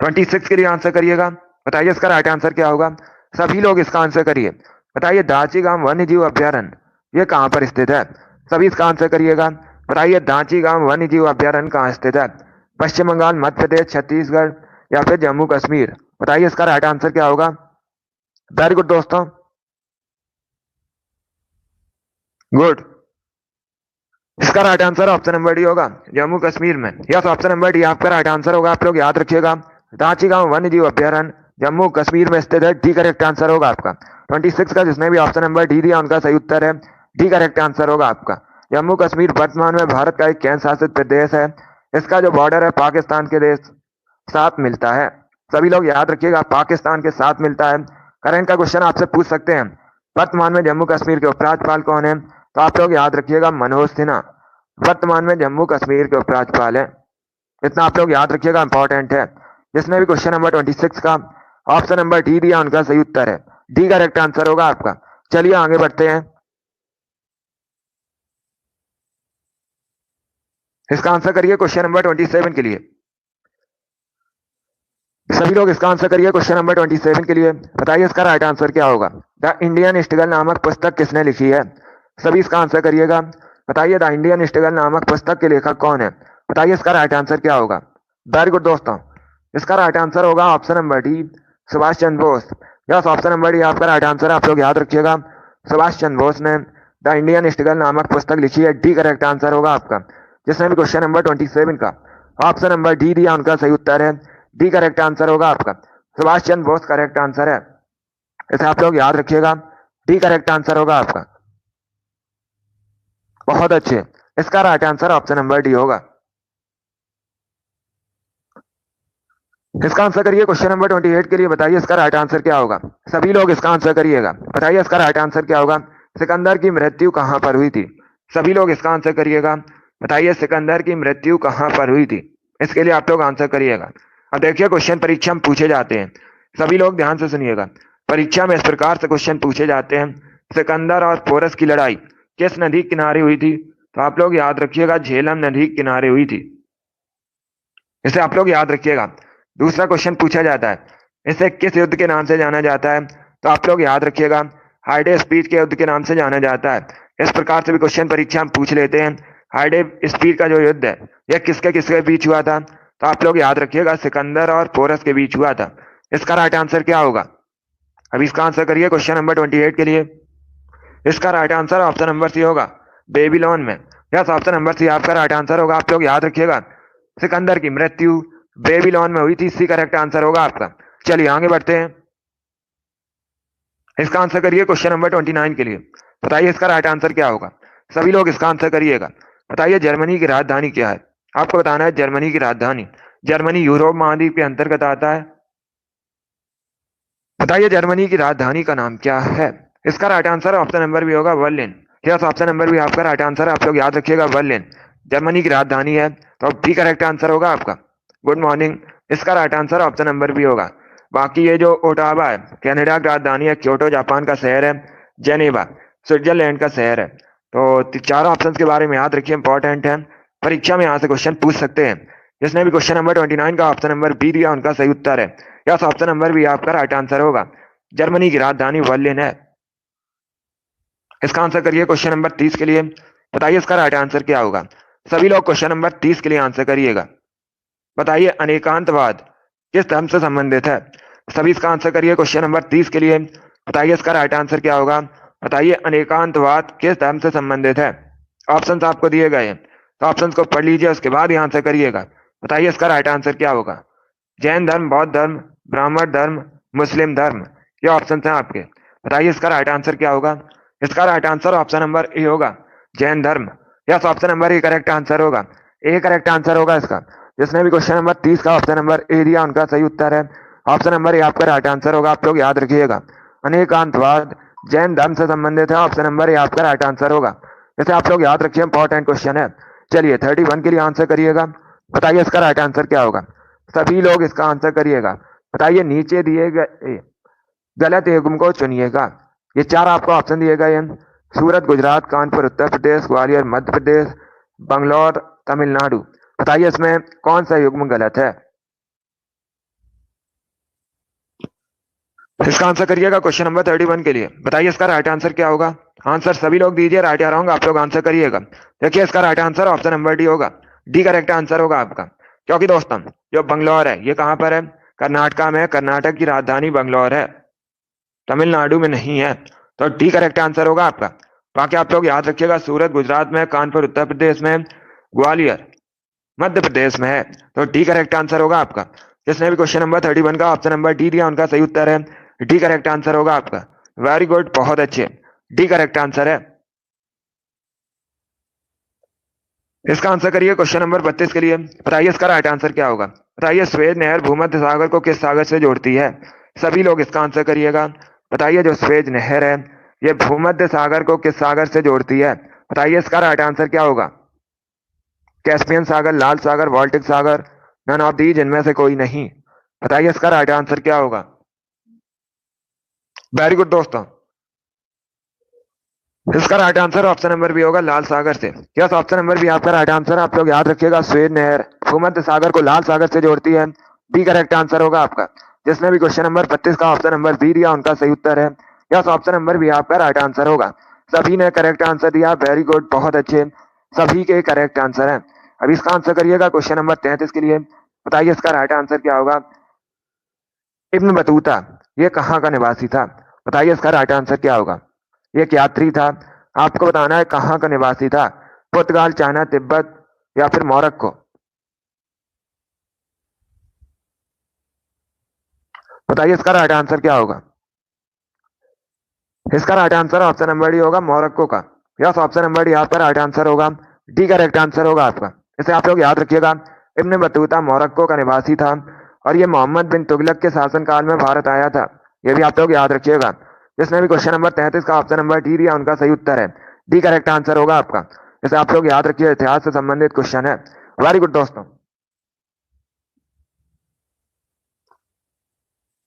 26 के लिए आंसर करिएगा। बताइए इसका राइट आंसर क्या होगा। सभी लोग इसका आंसर करिए। बताइए दाची गांव वन्य जीव अभ्यारण्य ये कहां पर स्थित है। सभी इसका आंसर करिएगा। बताइए दाची गांव वन्य जीव अभ्यारण्य कहां स्थित है। पश्चिम बंगाल, मध्य प्रदेश, छत्तीसगढ़ या फिर जम्मू कश्मीर। बताइए इसका राइट आंसर क्या होगा। वेरी गुड दोस्तों, गुड। इसका right answer option number D होगा, जम्मू कश्मीर में। यस, ऑप्शन नंबर डी आपका राइट आंसर होगा। आप लोग याद रखिएगा दाची गांव वन्य जीव अभ्यारण्य जम्मू कश्मीर में स्थित है। डी करेक्ट आंसर होगा आपका। 26 का जिसने भी ऑप्शन नंबर डी दिया उनका सही उत्तर है। डी करेक्ट आंसर होगा आपका। जम्मू कश्मीर वर्तमान में भारत का एक केंद्र शासित प्रदेश है। इसका जो बॉर्डर है पाकिस्तान के देश साथ मिलता है। सभी लोग याद रखिएगा पाकिस्तान के साथ मिलता है। करंट का क्वेश्चन आपसे पूछ सकते हैं वर्तमान में जम्मू कश्मीर के उपराज्यपाल कौन है। तो आप लोग याद रखिएगा मनोज सिन्हा वर्तमान में जम्मू कश्मीर के उपराज्यपाल है। इतना आप लोग याद रखिएगा, इंपॉर्टेंट है। जिसने भी क्वेश्चन नंबर 26 का ऑप्शन नंबर डी दिया उनका सही उत्तर है। डी करेक्ट आंसर होगा आपका। चलिए आगे बढ़ते हैं। इसका आंसर करिए क्वेश्चन नंबर 27 के लिए। सभी लोग इसका आंसर करिए क्वेश्चन नंबर 27 के लिए। बताइए इसका राइट आंसर क्या होगा। द इंडियन स्ट्रगल नामक पुस्तक किसने लिखी है। सभी इसका आंसर करिएगा। बताइए द इंडियन स्ट्रगल नामक पुस्तक के लेखक कौन है। बताइए इसका राइट आंसर क्या होगा। वेरी गुड दोस्तों, इसका राइट आंसर होगा option number D, Subhash Chandra Bose. Yes, option number D आपका राइट आंसर है। आप लोग याद रखिएगा, सुभाष चंद्र बोस ने द इंडियन स्ट्रगल नामक पुस्तक लिखी है। डी करेक्ट आंसर होगा आपका। जिसने भी क्वेश्चन नंबर 27 का ऑप्शन नंबर डी दिया उनका सही उत्तर है। डी करेक्ट आंसर होगा आपका। सुभाष चंद्र बोस करेक्ट आंसर है, इसे आप लोग याद रखिएगा। डी करेक्ट आंसर होगा आपका। बहुत अच्छे, इसका right answer option number D होगा। इसका आंसर करिए क्वेश्चन नंबर 28 के लिए। बताइए इसका राइट आंसर क्या होगा। सभी लोग इसका आंसर करिएगा। बताइए इसका राइट आंसर क्या होगा। सिकंदर की मृत्यु कहां पर हुई थी। सभी लोग इसका आंसर करिएगा। बताइए सिकंदर की मृत्यु कहां पर हुई थी। इसके लिए आप लोग आंसर करिएगा। अब देखिए क्वेश्चन परीक्षा में पूछे जाते हैं, सभी लोग ध्यान से सुनिएगा। परीक्षा में इस प्रकार से क्वेश्चन पूछे जाते हैं, सिकंदर और पोरस की लड़ाई किस नदी किनारे हुई थी। तो आप लोग याद रखिएगा झेलम नदी किनारे हुई थी, इसे आप लोग याद रखिएगा। दूसरा क्वेश्चन पूछा जाता है, इसे किस युद्ध के नाम से जाना जाता है। तो आप लोग याद रखिएगा हाइडे स्पीड के युद्ध के नाम से जाना जाता है। इस प्रकार से भी क्वेश्चन परीक्षा में पूछ लेते हैं, हाइडे स्पीड का जो युद्ध है यह किसके किसके बीच हुआ था। तो आप लोग याद रखिएगा सिकंदर और पोरस के बीच हुआ था। इसका राइट आंसर क्या होगा। अभी इसका आंसर करिए क्वेश्चन नंबर 28 के लिए। इसका right answer option number C होगा, बेबीलोन में। यस, ऑप्शन नंबर सी आपका राइट आंसर होगा। आप लोग याद रखिएगा सिकंदर की मृत्यु बेबीलोन में हुई थी। सी करेक्ट आंसर होगा आपका। चलिए आगे बढ़ते हैं। इसका आंसर करिए क्वेश्चन नंबर 29 के लिए। बताइए इसका राइट आंसर क्या होगा। सभी लोग इसका आंसर करिएगा। बताइए जर्मनी की राजधानी क्या है। आपको बताना है जर्मनी की राजधानी। जर्मनी यूरोप महाद्वीप के अंतर्गत आता है। बताइए जर्मनी की राजधानी का नाम क्या है। इसका राइट आंसर ऑप्शन नंबर भी होगा बर्लिन। यस, ऑप्शन नंबर भी आपका राइट आंसर है। आप लोग याद रखिएगा बर्लिन जर्मनी की राजधानी है। तो बी करेक्ट आंसर होगा आपका। गुड मॉर्निंग, इसका राइट आंसर ऑप्शन नंबर भी होगा। बाकी ये जो ओटावा है कनाडा की राजधानी है, क्योटो जापान का शहर है, जेनेवा स्विट्जरलैंड का शहर है। तो चारों ऑप्शंस के बारे में याद रखिए, इंपॉर्टेंट है। परीक्षा में यहाँ से क्वेश्चन पूछ सकते हैं। जिसने भी क्वेश्चन नंबर 29 का ऑप्शन नंबर बी दिया उनका सही उत्तर है। यस, ऑप्शन नंबर बी आपका राइट आंसर होगा। जर्मनी की राजधानी बर्लिन है। इसका आंसर करिए क्वेश्चन नंबर 30 के लिए। बताइए इसका राइट आंसर क्या होगा। सभी लोग क्वेश्चन नंबर 30 के लिए आंसर करिएगा। बताइए अनेकांतवाद किस धर्म से संबंधित है। सभी इसका आंसर करिए क्वेश्चन नंबर 30 के लिए। बताइए इसका राइट आंसर क्या होगा। बताइए अनेकांतवाद किस धर्म से संबंधित है। ऑप्शंस आपको दिए गए हैं, तो ऑप्शंस को पढ़ लीजिए, उसके बाद ही आंसर करिएगा। बताइए इसका राइट आंसर क्या होगा। जैन धर्म, बौद्ध धर्म, ब्राह्मण धर्म, मुस्लिम धर्म, ये ऑप्शन हैं आपके। बताइए इसका राइट आंसर क्या होगा। इसका right answer option number A होगा, जैन धर्म। Yes, option number A correct answer होगा। ए करेक्ट आंसर होगा इसका। जिसने भी क्वेश्चन नंबर 30 का ऑप्शन नंबर ए दिया उनका सही उत्तर है। ऑप्शन नंबर ए आपका राइट आंसर होगा। आप लोग याद रखिएगा अनेकांतवाद जैन धर्म से संबंधित है। ऑप्शन नंबर ए आपका राइट आंसर होगा। जैसे आप लोग याद रखिए, इंपॉर्टेंट क्वेश्चन है। चलिए 31 के लिए आंसर करिएगा। बताइए इसका राइट आंसर क्या होगा। सभी लोग इसका आंसर करिएगा। बताइए नीचे दिए गए गलत युग्म को चुनिएगा। ये चार आपको ऑप्शन दिए गए हैं, सूरत गुजरात, कानपुर उत्तर प्रदेश, ग्वालियर मध्य प्रदेश, बंगलौर तमिलनाडु। बताइए इसमें कौन सा युग्म गलत है। इसका आंसर करिएगा क्वेश्चन नंबर 31 के लिए। बताइए इसका राइट आंसर क्या होगा। आंसर सभी लोग दीजिए, राइट या रॉन्ग आप लोग आंसर करिएगा। देखिए इसका right answer option number D होगा। डी करेक्ट आंसर होगा आपका। क्योंकि दोस्तों जो बंगलौर है ये कहां पर है, कर्नाटका में। कर्नाटक की राजधानी बंगलौर है, तमिलनाडु में नहीं है। तो डी करेक्ट आंसर होगा आपका। बाकी आप लोग याद रखिएगा सूरत गुजरात में, कानपुर उत्तर प्रदेश में, ग्वालियर मध्य प्रदेश में है। तो डी करेक्ट आंसर होगा आपका। जिसने भी क्वेश्चन नंबर 31 का ऑप्शन नंबर डी दिया उनका सही उत्तर है। डी करेक्ट आंसर होगा आपका। वेरी गुड, बहुत अच्छे, डी करेक्ट आंसर है। इसका आंसर करिए क्वेश्चन नंबर 32 के लिए। बताइए इसका राइट आंसर क्या होगा। बताइए स्वेज नहर भूमध्य सागर को किस सागर से जोड़ती है। सभी लोग इसका आंसर करिएगा। बताइए जो स्वेज नहर है ये भूमध्य सागर को किस सागर से जोड़ती है। बताइए इसका राइट आंसर क्या होगा। कैस्पियन सागर, लाल सागर, बाल्टिक सागर, नन ऑफ दीज, इनमें से कोई नहीं। बताइए इसका राइट आंसर क्या होगा। वेरी गुड दोस्तों। इसका right answer option number B होगा, लाल सागर से। यस, ऑप्शन नंबर बी आपका राइट आंसर। आप लोग याद रखिएगा, स्वेद नहर भूमध्य सागर को लाल सागर से जोड़ती है। बी करेक्ट आंसर होगा आपका। जिसने भी क्वेश्चन नंबर 32 का ऑप्शन नंबर बी दिया, उनका सही उत्तर है। यस, ऑप्शन नंबर बी आपका राइट आंसर होगा। सभी ने करेक्ट आंसर दिया, वेरी गुड, बहुत अच्छे, सभी के करेक्ट आंसर है। अब इसका आंसर करिएगा क्वेश्चन नंबर 33 के लिए। बताइए इसका राइट आंसर क्या होगा। इब्न बतूता ये कहाँ का निवासी था? बताइए इसका राइट आंसर क्या होगा। ये एक यात्री था, आपको बताना है कहाँ का निवासी था। पुर्तगाल, चाइना, तिब्बत या फिर मोरक्को। बताइए इसका राइट आंसर क्या होगा। इसका right answer option number D होगा, मोरक्को का। यस, ऑप्शन नंबर डी आपका राइट आंसर होगा। डी करेक्ट आंसर होगा आपका। इसे आप लोग याद रखिएगा, इब्न बतूता मोरक्को का निवासी था और ये मोहम्मद बिन तुगलक के शासनकाल में भारत आया था। ये भी आप लोग याद रखिएगा। जिसने भी क्वेश्चन नंबर 33 का ऑप्शन नंबर डी दिया, उनका सही उत्तर है। डी करेक्ट आंसर होगा आपका। इसे आप लोग याद रखिए, इतिहास से संबंधित क्वेश्चन है। वेरी गुड दोस्तों।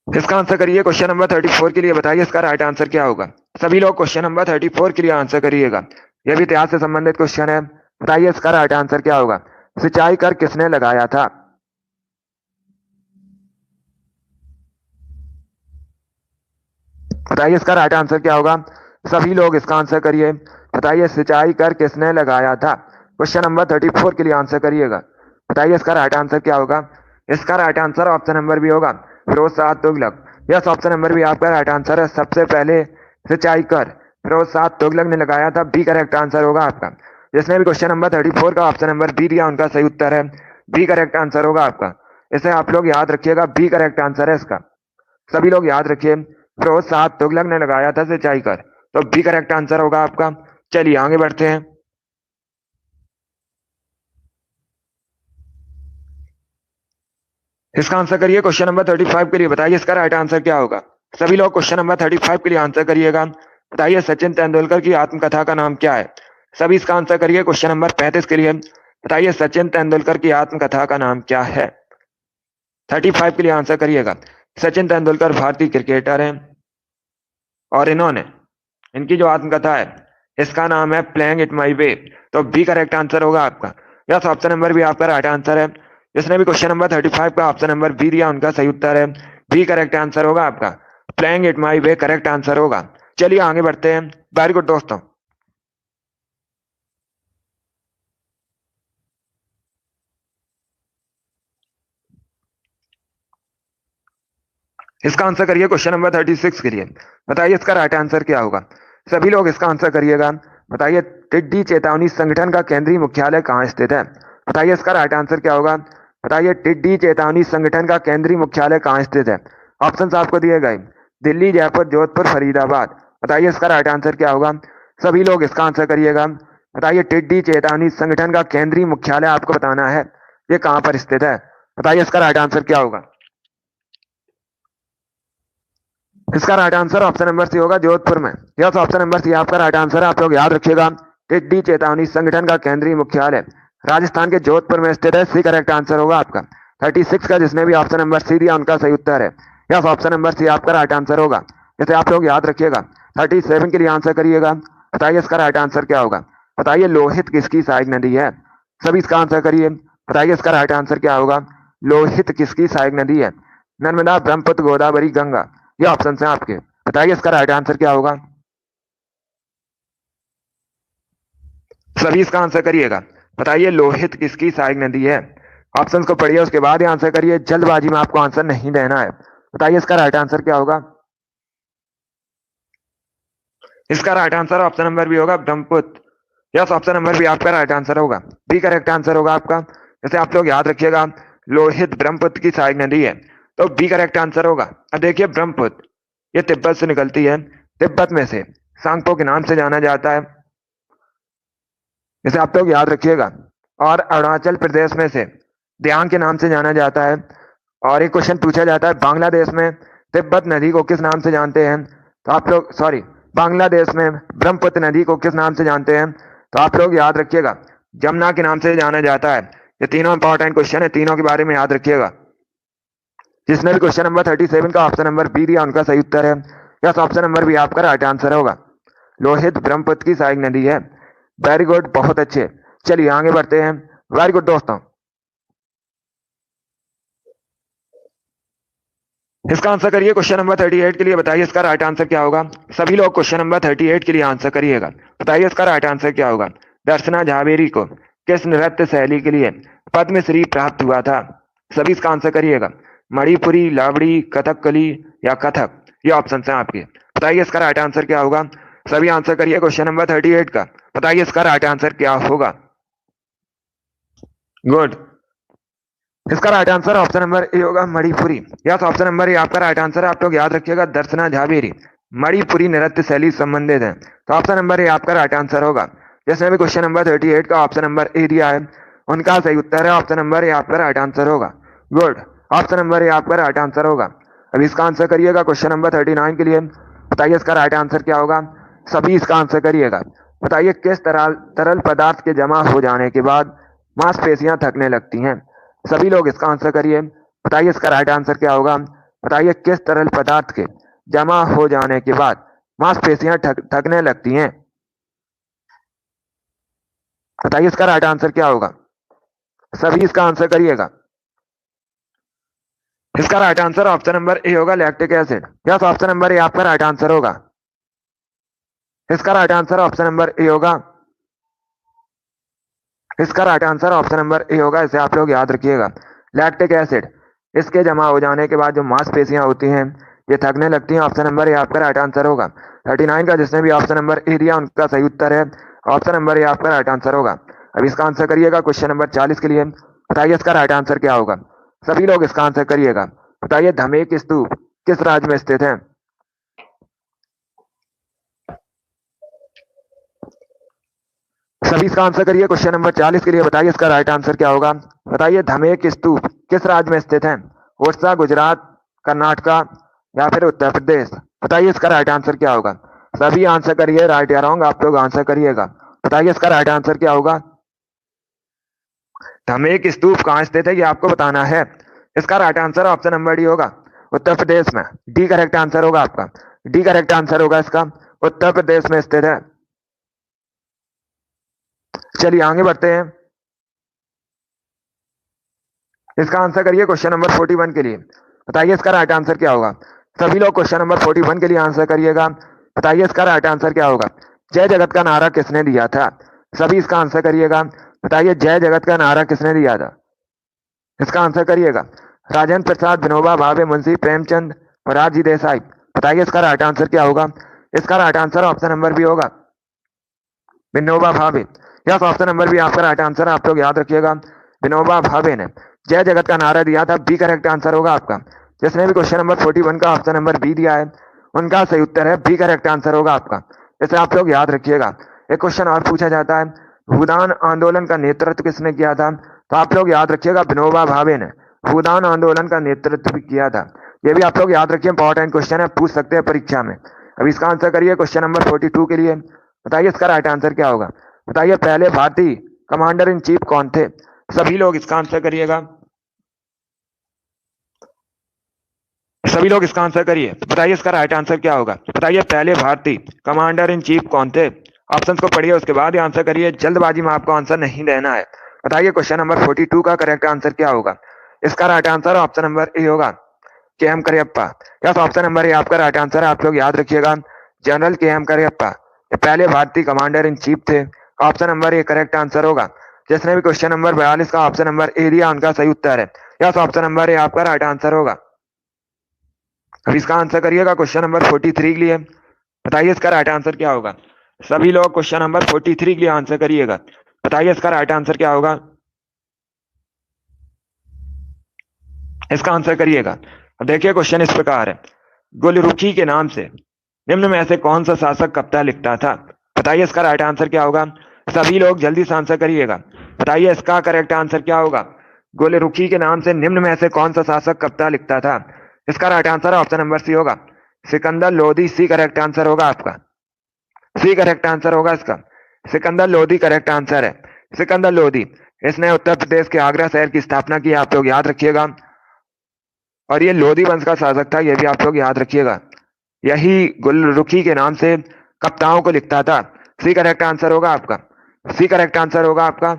इसका आंसर करिए क्वेश्चन नंबर 34 के लिए। बताइए इसका राइट आंसर क्या होगा। सभी लोग क्वेश्चन नंबर 34 के लिए आंसर करिएगा। यह भी इतिहास से संबंधित क्वेश्चन है। बताइए इसका राइट आंसर क्या होगा। सिंचाई कर किसने लगाया था? बताइए इसका राइट आंसर क्या होगा। सभी लोग इसका आंसर करिए। बताइए सिंचाई कर किसने लगाया था। क्वेश्चन नंबर 34 के लिए आंसर करिएगा। बताइए इसका राइट आंसर क्या होगा। इसका right answer option number B होगा, Firoz Shah Tughlaq. Yes, option number B आपका राइट आंसर है। सबसे पहले सिंचाई कर फिरोज शाह तुगलक ने लगाया था। बी करेक्ट आंसर होगा आपका। जिसने भी क्वेश्चन नंबर 34 का ऑप्शन नंबर बी दिया, उनका सही उत्तर है। बी करेक्ट आंसर होगा आपका। इसे आप लोग याद रखिएगा, बी करेक्ट आंसर है इसका। सभी लोग याद रखिए, फिरोज शाह तुगलक ने लगाया था सिंचाई कर, तो बी करेक्ट आंसर होगा आपका। चलिए आगे बढ़ते हैं। इसका आंसर करिए क्वेश्चन नंबर 35 के लिए। बताइए इसका राइट आंसर क्या होगा। सभी लोग क्वेश्चन नंबर 35 के लिए आंसर करिएगा। बताइए सचिन तेंदुलकर की आत्मकथा का नाम क्या है। सभी इसका आंसर करिए क्वेश्चन नंबर 35 के लिए। बताइए सचिन तेंदुलकर की आत्मकथा का नाम क्या है। 35 के लिए आंसर करिएगा। सचिन तेंदुलकर भारतीय क्रिकेटर हैं और इन्होंने, इनकी जो आत्मकथा है, इसका नाम है प्लेइंग इट माई वे। तो बी करेक्ट आंसर होगा आपका। यस, ऑप्शन नंबर बी आपका राइट आंसर है। जिसने भी क्वेश्चन नंबर 35 का ऑप्शन नंबर बी दिया, उनका सही उत्तर है। बी करेक्ट आंसर होगा आपका। Playing it my way correct answer होगा। चलिए आगे बढ़ते हैं। वेरी गुड दोस्तों। इसका आंसर करिए क्वेश्चन नंबर 36 के लिए। बताइए इसका राइट आंसर क्या होगा। सभी लोग इसका आंसर करिएगा। बताइए टिड्डी चेतावनी संगठन का केंद्रीय मुख्यालय कहाँ स्थित है। बताइए इसका राइट आंसर क्या होगा। बताइए टिड्डी चेतावनी संगठन का केंद्रीय मुख्यालय कहाँ स्थित है। ऑप्शन आपको दिए गए, दिल्ली, जयपुर, जोधपुर, फरीदाबाद। बताइए इसका राइट आंसर क्या होगा। सभी लोग इसका आंसर करिएगा। बताइए टिड्डी चेतावनी संगठन का केंद्रीय मुख्यालय आपको बताना है, ये कहाँ पर स्थित है। बताइए इसका राइट आंसर क्या होगा। इसका right answer option number C होगा, जोधपुर में। यस, ऑप्शन नंबर सी आपका राइट आंसर है। आप लोग याद रखिएगा, टिड्डी चेतावनी संगठन का केंद्रीय मुख्यालय राजस्थान के जोधपुर में स्थित है। सी करेक्ट आंसर होगा आपका। 36 का जिसने भी ऑप्शन नंबर सी दिया, उनका सही उत्तर है। यस, ऑप्शन नंबर सी आपका राइट आंसर होगा। इसे आप लोग याद रखिएगा। 37 के लिए आंसर करिएगा। बताइए इसका राइट आंसर क्या होगा। बताइए लोहित किसकी सहायक नदी है। सभी इसका आंसर करिए। बताइए इसका राइट आंसर क्या होगा। लोहित किसकी सहायक नदी है। नर्मदा, ब्रह्मपुत्र, गोदावरी, गंगा। ये ऑप्शन है आपके। बताइए इसका राइट आंसर क्या होगा। सभी इसका आंसर करिएगा। बताइए लोहित किसकी सहायक नदी है। ऑप्शंस को पढ़िए, उसके बाद ही आंसर करिए। जल्दबाजी में आपको आंसर नहीं देना है। बताइए इसका राइट आंसर क्या होगा। इसका right answer option number B होगा, Brahmaputra. Yes, option number B आपका राइट आंसर होगा। बी करेक्ट आंसर होगा आपका। जैसे आप लोग याद रखिएगा, लोहित ब्रह्मपुत्र की सहायक नदी है, तो बी करेक्ट आंसर होगा। अब देखिए ब्रह्मपुत्र, ये तिब्बत से निकलती है। तिब्बत में से सांगपो के नाम से जाना जाता है, इसे आप लोग याद रखिएगा। और अरुणाचल प्रदेश में से दियांग के नाम से जाना जाता है। और एक क्वेश्चन पूछा जाता है, बांग्लादेश में तिब्बत नदी को किस नाम से जानते हैं। तो आप लोग, सॉरी, बांग्लादेश में ब्रह्मपुत्र नदी को किस नाम से जानते हैं। तो आप लोग याद रखिएगा, जमुना के नाम से जाना जाता है। ये तीनों इंपॉर्टेंट क्वेश्चन है, तीनों के बारे में याद रखिएगा। जिसने भी क्वेश्चन नंबर 37 का ऑप्शन नंबर बी दिया, उनका सही उत्तर है। यस, ऑप्शन नंबर बी आपका राइट आंसर होगा। लोहित ब्रह्मपुत्र की सहायक नदी है। वेरी गुड, बहुत अच्छे। चलिए आगे बढ़ते हैं। वेरी गुड दोस्तों। इसका आंसर करिए क्वेश्चन नंबर 38 के लिए। बताइए इसका राइट आंसर क्या होगा। सभी लोग क्वेश्चन नंबर 38 के लिए आंसर करिएगा। बताइए इसका राइट आंसर क्या होगा। दर्शना झावेरी को किस नृत्य शैली के लिए पद्मश्री प्राप्त हुआ था। सभी इसका आंसर करिएगा। मणिपुरी, लावड़ी, कथकली या कथक, ये ऑप्शन है आपके। बताइए इसका राइट आंसर क्या होगा। सभी आंसर करिए क्वेश्चन नंबर 38 का। बताइए इसका राइट आंसर क्या होगा। गुड। इसका right answer option number A होगा, Manipuri. Yes, option number A आपका राइट आंसर है। आप लोग याद रखिएगा, दर्शना झावेरी मणिपुरी नृत्य शैली संबंधित है। तो ऑप्शन नंबर ए आपका राइट आंसर होगा। जिसने भी क्वेश्चन नंबर 38 का ऑप्शन नंबर ए दिया है, उनका सही उत्तर है ऑप्शन नंबर ए आपका राइट आंसर होगा। गुड, ऑप्शन नंबर ए आपका राइट आंसर होगा। अब इसका आंसर करिएगा क्वेश्चन नंबर 39 के लिए। बताइए इसका राइट आंसर क्या होगा। सभी इसका आंसर करिएगा। बताइए किस तरल पदार्थ के जमा हो जाने के बाद मांसपेशियां थकने लगती हैं। सभी लोग इसका आंसर करिए। बताइए इसका राइट आंसर क्या होगा। बताइए किस तरल पदार्थ के जमा हो जाने के बाद मांसपेशियां थकने लगती हैं। बताइए इसका राइट आंसर क्या होगा। सभी इसका आंसर करिएगा। इसका right answer option number A होगा, lactic acid. Yes, option number A आपका राइट आंसर होगा। इसका right answer option number A होगा। इसका right answer option number A होगा। इसे आप लोग याद रखिएगा, लैक्टिक एसिड। इसके जमा हो जाने के बाद जो मांसपेशियां होती हैं ये थकने लगती हैं। ऑप्शन नंबर ए आपका राइट आंसर होगा। 39 का जिसने भी ऑप्शन नंबर ए दिया उनका सही उत्तर है ऑप्शन नंबर ए आपका राइट आंसर होगा। अब इसका आंसर करिएगा क्वेश्चन नंबर 40 के लिए। बताइए इसका राइट आंसर क्या होगा। सभी लोग इसका आंसर करिएगा। बताइए धमेक स्तूप किस राज्य में स्थित है। सभी इसका आंसर करिए क्वेश्चन नंबर 40 के लिए। बताइए इसका राइट आंसर क्या होगा। बताइए धमेक स्तूप किस राज्य में स्थित है। ओडिशा, गुजरात, कर्नाटका या फिर उत्तर प्रदेश। बताइए इसका राइट आंसर क्या होगा। सभी आंसर करिए, राइट या रॉन्ग आप लोग आंसर करिएगा। बताइए इसका राइट आंसर क्या होगा। धमेक स्तूप कहाँ स्थित है ये आपको बताना है। इसका right answer option number D होगा, उत्तर प्रदेश में। डी करेक्ट आंसर होगा आपका। डी करेक्ट आंसर होगा इसका, उत्तर प्रदेश में स्थित है। चलिए आगे बढ़ते हैं। इसका आंसर करिए क्वेश्चन नंबर 41 के लिए। बताइए इसका राइट आंसर क्या होगा। सभी लोग क्वेश्चन नंबर 41 के लिए आंसर करिएगा। बताइए इसका राइट आंसर क्या होगा। जय जगत का नारा किसने दिया था। सभी इसका आंसर करिएगा। बताइए जय जगत का नारा किसने दिया था। इसका आंसर करिएगा। राजेंद्र प्रसाद, विनोबा भावे, मुंशी प्रेमचंद, मोरारजी देसाई। बताइए इसका राइट आंसर क्या होगा। इसका right answer option number B होगा, Vinoba Bhave. Yes, option number B आपका राइट आंसर। आप लोग याद रखिएगा, विनोबा भावे ने जय जगत का नारा दिया था। बी करेक्ट आंसर होगा आपका। जिसने भी क्वेश्चन नंबर 41 का ऑप्शन नंबर बी दिया है उनका सही उत्तर है बी करेक्ट आंसर होगा आपका। इसे आप लोग याद रखिएगा। एक क्वेश्चन और पूछा जाता है, भूदान आंदोलन का नेतृत्व किसने किया था। तो आप लोग याद रखिएगा, विनोबा भावे ने भूदान आंदोलन का नेतृत्व भी किया था। ये भी आप लोग याद रखिए, इंपॉर्टेंट क्वेश्चन है, पूछ सकते हैं परीक्षा में। अब इसका आंसर करिए क्वेश्चन नंबर 42 के लिए। बताइए इसका राइट आंसर क्या होगा। बताइए पहले भारतीय कमांडर इन चीफ कौन थे। सभी लोग इसका आंसर करिएगा। सभी लोग इसका आंसर करिए। बताइए इसका राइट आंसर क्या होगा। बताइए पहले भारतीय कमांडर इन चीफ कौन थे। ऑप्शंस को पढ़िए उसके बाद ही आंसर करिए, जल्दबाजी में आपको आंसर नहीं देना है। बताइए क्वेश्चन नंबर 42 का करेक्ट आंसर क्या होगा। इसका right answer option number A होगा, K M Cariappa. Yes, option number A आपका राइट आंसर है। आप लोग याद रखिएगा, जनरल के एम करियप्पा ये पहले भारतीय कमांडर इन चीफ थे। Option number A correct answer होगा। जिसने भी क्वेश्चन नंबर 42 का ऑप्शन नंबर ए दिया उनका सही उत्तर है। यस, ऑप्शन नंबर ए आपका राइट आंसर होगा। अब इसका आंसर करिएगा क्वेश्चन नंबर 43 के लिए। बताइए इसका राइट आंसर क्या होगा। सभी लोग क्वेश्चन नंबर 43 के लिए आंसर करिएगा। बताइए इसका राइट आंसर क्या होगा। इसका आंसर करिएगा। अब देखिए क्वेश्चन इस प्रकार है, गुलरुखी के नाम से निम्न में से कौन सा शासक कविता लिखता था। बताइए इसका राइट आंसर क्या होगा। सभी लोग जल्दी से आंसर करिएगा। बताइए इसका करेक्ट आंसर क्या होगा। गुलरुखी के नाम से निम्न में से कौन सा शासक कविता लिखता था। इसका right answer option number C होगा, Sikandar Lodi. C correct answer होगा आपका। सी करेक्ट आंसर होगा इसका, सिकंदर लोधी करेक्ट आंसर है। सिकंदर लोधी, इसने उत्तर प्रदेश के आगरा शहर की स्थापना की, आप लोग याद रखिएगा। और ये लोधी वंश का शासक था, ये भी आप लोग याद रखिएगा। यही गुलरुखी के नाम से कविताओं को लिखता था। सी करेक्ट आंसर होगा आपका। सी करेक्ट आंसर होगा आपका।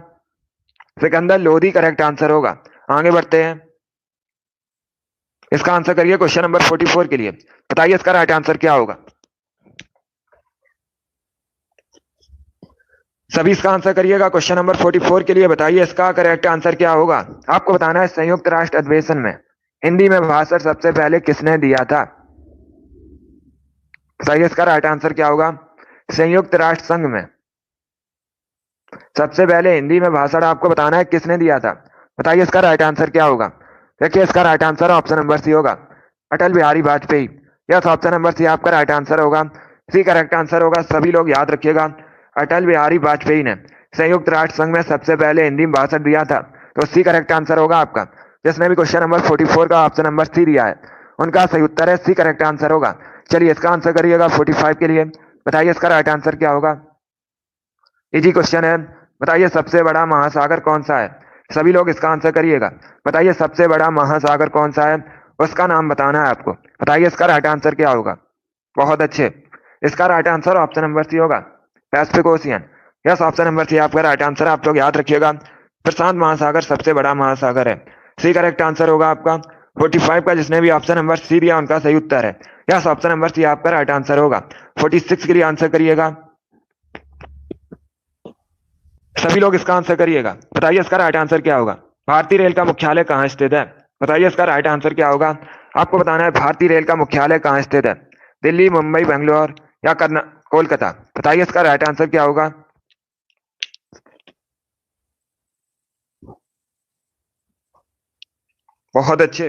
सिकंदर लोधी करेक्ट आंसर होगा। आगे बढ़ते हैं, इसका आंसर करिए क्वेश्चन नंबर 44 के लिए। बताइए इसका राइट आंसर क्या होगा। सभी इसका आंसर करिएगा क्वेश्चन नंबर 44 के लिए। बताइए इसका करेक्ट आंसर क्या होगा। आपको बताना है संयुक्त राष्ट्र अधिवेशन में हिंदी में भाषण सबसे पहले किसने दिया था। बताइए इसका राइट आंसर क्या होगा। संयुक्त राष्ट्र संघ में सबसे पहले हिंदी में भाषण आपको बताना है किसने दिया था। बताइए इसका राइट आंसर क्या होगा। देखिए इसका right answer option number C होगा, Atal Bihari Vajpayee. Yes, option number C आपका राइट आंसर होगा। सी करेक्ट आंसर होगा। सभी लोग याद रखिएगा, अटल बिहारी वाजपेयी ने संयुक्त राष्ट्र संघ में सबसे पहले हिंदी में भाषण दिया था, तो सी करेक्ट आंसर होगा आपका। जिसने भी क्वेश्चन नंबर 44 का ऑप्शन नंबर सी दिया है उनका सही उत्तर है सी करेक्ट आंसर होगा। चलिए इसका आंसर करिएगा 45 के लिए। बताइए इसका राइट आंसर क्या होगा। इजी क्वेश्चन है। बताइए सबसे बड़ा महासागर कौन सा है। सभी लोग इसका आंसर करिएगा। बताइए सबसे बड़ा महासागर कौन सा है, उसका नाम बताना है आपको। बताइए इसका राइट आंसर क्या होगा। बहुत अच्छे, इसका right answer option number C होगा, Pacific Ocean. Yes, option number C आपका राइट आंसर। आप लोग याद रखिएगा, प्रशांत महासागर सबसे बड़ा महासागर है। सी करेक्ट आंसर होगा आपका। 45 का जिसने भी ऑप्शन नंबर सी दिया उनका सही उत्तर है। यस, ऑप्शन नंबर सी आपका राइट आंसर होगा। 46 के लिए आंसर करिएगा। सभी लोग इसका आंसर करिएगा। बताइए इसका राइट आंसर क्या होगा। भारतीय रेल का मुख्यालय कहाँ स्थित है। बताइए इसका राइट आंसर क्या होगा। आपको बताना है भारतीय रेल का मुख्यालय कहाँ स्थित है, दिल्ली, मुंबई, बेंगलोर या कोलकाता। बताइए इसका राइट आंसर क्या होगा। बहुत अच्छे,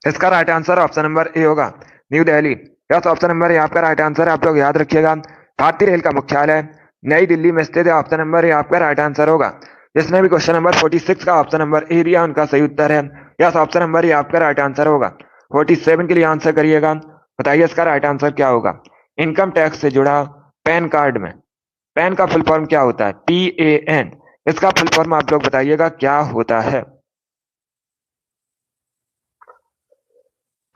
इसका right answer option number A होगा, New Delhi. Yes, option number A आपका राइट आंसर है। आप लोग याद रखिएगा, भारतीय रेल का मुख्यालय नई दिल्ली में स्थित है। ऑप्शन नंबर ए आपका राइट आंसर होगा। जिसने भी क्वेश्चन नंबर 46 का ऑप्शन नंबर ए दिया उनका सही उत्तर है। यस, ऑप्शन नंबर ए आपका राइट आंसर होगा। 47 के लिए आंसर करिएगा। बताइए इसका राइट आंसर क्या होगा। इनकम टैक्स से जुड़ा पैन कार्ड में पैन का फुल फॉर्म क्या होता है, PAN। इसका फुल फॉर्म आप लोग बताइएगा क्या होता है।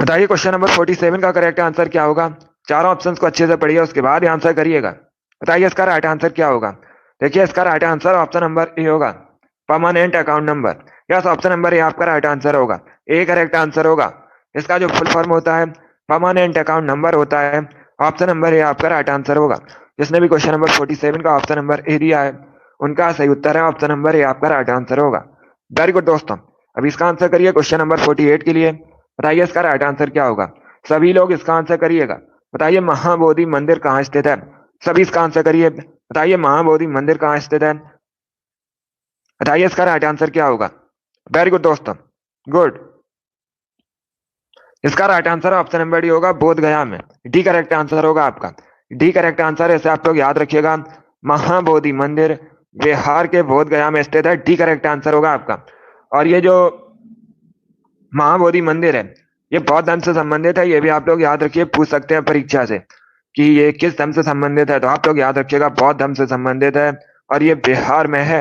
बताइए क्वेश्चन नंबर 47 का करेक्ट आंसर क्या होगा। चारों ऑप्शंस को अच्छे से पढ़िए, उसके बाद आंसर करिएगा। बताइए इसका राइट आंसर क्या होगा। देखिए इसका right answer option number A होगा, permanent account number. Yes, option number A आपका राइट आंसर होगा। ए करेक्ट आंसर होगा। इसका जो फुल फॉर्म होता है परमानेंट अकाउंट नंबर होता है। ऑप्शन नंबर ए आपका राइट आंसर होगा। जिसने भी क्वेश्चन नंबर 47 का ऑप्शन नंबर ए दिया है उनका सही उत्तर है ऑप्शन नंबर ए आपका राइट आंसर होगा। वेरी गुड दोस्तों, अब इसका आंसर करिए क्वेश्चन नंबर 48 के लिए। बताइए इसका राइट आंसर क्या होगा। सभी लोग इसका आंसर करिएगा। बताइए महाबोधि मंदिर कहाँ स्थित है। सभी इसका आंसर करिए। बताइए महाबोधि मंदिर कहाँ स्थित है। बताइए इसका राइट आंसर क्या होगा। वेरी गुड दोस्तों, गुड। इसका right answer option number D होगा, बोध गया में। डी करेक्ट आंसर होगा आपका। डी करेक्ट आंसर, ऐसे आप लोग याद रखिएगा, महाबोधि मंदिर बिहार के बोध गया में स्थित है। डी करेक्ट आंसर होगा आपका। और ये जो महाबोधि मंदिर है ये बौद्ध धर्म से संबंधित है। ये भी आप लोग याद रखिए, पूछ सकते हैं परीक्षा से कि ये किस धर्म से संबंधित है, तो आप लोग याद रखिएगा बौद्ध धर्म से संबंधित है और ये बिहार में है,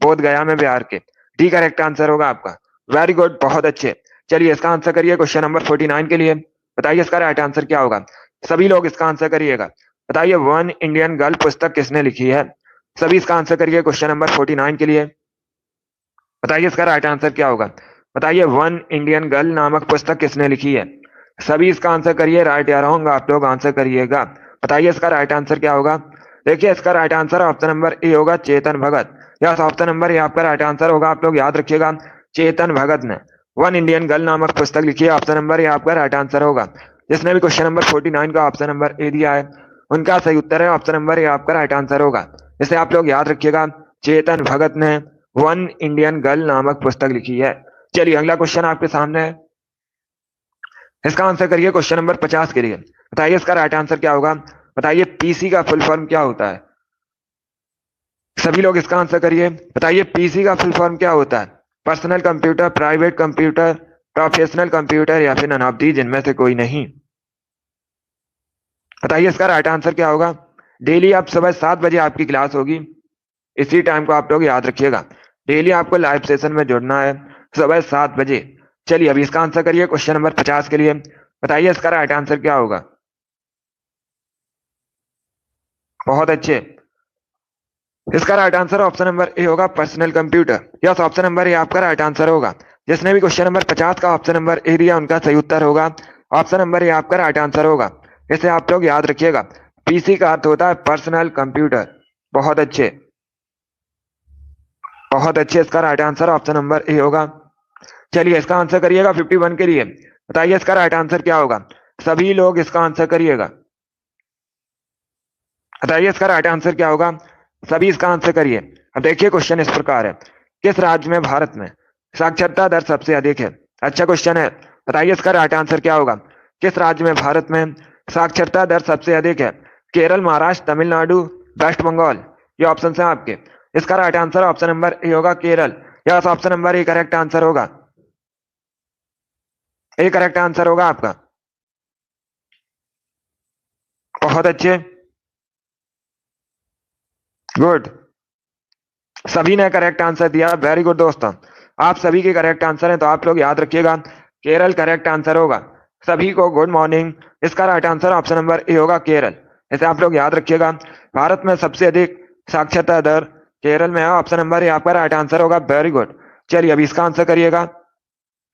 बोध गया में, बिहार के। डी करेक्ट आंसर होगा आपका। वेरी गुड, बहुत अच्छे। चलिए इसका आंसर करिए क्वेश्चन नंबर 49 के लिए। बताइए इसका राइट आंसर क्या होगा। सभी लोग इसका आंसर करिएगा। बताइए वन इंडियन गर्ल पुस्तक किसने लिखी है। सभी इसका आंसर करिए क्वेश्चन नंबर 49 के लिए। बताइए इसका राइट आंसर क्या होगा। बताइए वन इंडियन गर्ल नामक पुस्तक किसने लिखी है। सभी इसका आंसर करिए, राइट या रॉन्ग आप लोग आंसर करिएगा। बताइए इसका राइट आंसर क्या होगा। देखिए इसका right answer option number A होगा, Chetan Bhagat. Yes, option number A आपका राइट आंसर होगा। आप लोग याद रखिएगा, चेतन भगत ने वन इंडियन गर्ल नामक पुस्तक लिखी है। ऑप्शन नंबर ए आपका राइट आंसर होगा। जिसने भी क्वेश्चन नंबर 49 का ऑप्शन नंबर ए दिया है उनका सही उत्तर है ऑप्शन नंबर ए आपका राइट आंसर होगा। इसे आप लोग याद रखिएगा, चेतन भगत ने वन इंडियन गर्ल नामक पुस्तक लिखी है। चलिए अगला क्वेश्चन आपके सामने है, इसका आंसर करिए क्वेश्चन नंबर 50 के लिए। बताइए इसका राइट आंसर क्या होगा। बताइए पीसी का फुल फॉर्म क्या होता है। सभी लोग इसका आंसर करिए। बताइए पीसी का फुल फॉर्म क्या होता है। Personal computer, private computer, professional computer या फिर नन ऑफ दी, जिनमें से कोई नहीं। बताइए इसका राइट आंसर क्या होगा। डेली आप सुबह 7 बजे आपकी क्लास होगी, इसी टाइम को आप लोग याद रखिएगा। डेली आपको लाइव सेशन में जुड़ना है सुबह 7 बजे। चलिए अभी इसका आंसर करिए क्वेश्चन नंबर 50 के लिए। बताइए इसका राइट आंसर क्या होगा। बहुत अच्छे। इसका right answer option number A होगा, personal computer. Yes, option number A आपका राइट आंसर होगा। जिसने भी क्वेश्चन नंबर 50 का ऑप्शन नंबर ए दिया उनका सही उत्तर होगा ऑप्शन नंबर ए आपका राइट आंसर होगा। इसे आप लोग याद रखिएगा। पीसी का अर्थ होता है पर्सनल कंप्यूटर। बहुत अच्छे, बहुत अच्छे। इसका right answer option number A होगा। चलिए इसका आंसर करिएगा 51 के लिए। बताइए इसका राइट आंसर क्या होगा। सभी लोग इसका आंसर करिएगा। बताइए इसका राइट आंसर क्या होगा। सभी इसका आंसर करिए। अब देखिए क्वेश्चन इस प्रकार है, किस राज्य में भारत में साक्षरता दर सबसे अधिक है। अच्छा क्वेश्चन है। बताइए इसका राइट आंसर क्या होगा। किस राज्य में भारत में साक्षरता दर सबसे अधिक है। केरल, महाराष्ट्र, तमिलनाडु, वेस्ट बंगाल। ये ऑप्शन है आपके। इसका right answer option number A होगा, Kerala. Yes, option number A correct answer होगा। ए करेक्ट आंसर होगा आपका। बहुत अच्छे, गुड। सभी ने करेक्ट आंसर दिया, वेरी गुड दोस्तों। आप सभी के करेक्ट आंसर हैं तो आप लोग याद रखिएगा, केरल करेक्ट आंसर होगा। सभी को गुड मॉर्निंग। इसका right answer option number A होगा, केरल। इसे आप लोग याद रखिएगा। भारत में सबसे अधिक साक्षरता दर केरल में है। ऑप्शन नंबर ए आपका राइट आंसर होगा, वेरी गुड। चलिए अभी इसका आंसर करिएगा।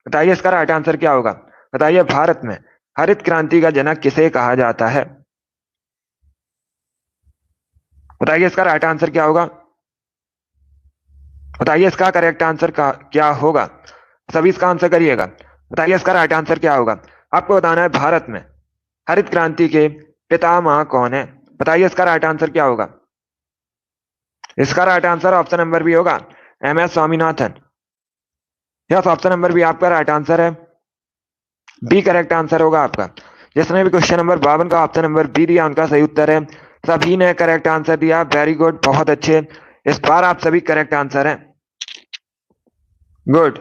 बताइए इसका राइट आंसर क्या होगा। बताइए भारत में हरित क्रांति का जनक किसे कहा जाता है। बताइए इसका राइट आंसर क्या होगा। बताइए इसका करेक्ट आंसर का क्या होगा। सभी इसका आंसर करिएगा। बताइए इसका राइट आंसर क्या होगा। आपको बताना है भारत में हरित क्रांति के पितामह कौन है। बताइए इसका राइट आंसर क्या होगा। इसका right answer option number B होगा, M S Swaminathan. Yes, option number B आपका राइट आंसर है। बी करेक्ट आंसर होगा आपका। जिसने भी क्वेश्चन नंबर 52 का ऑप्शन नंबर बी दिया उनका सही उत्तर है। सभी ने करेक्ट आंसर दिया, वेरी गुड, बहुत अच्छे। इस बार आप सभी करेक्ट आंसर हैं, गुड।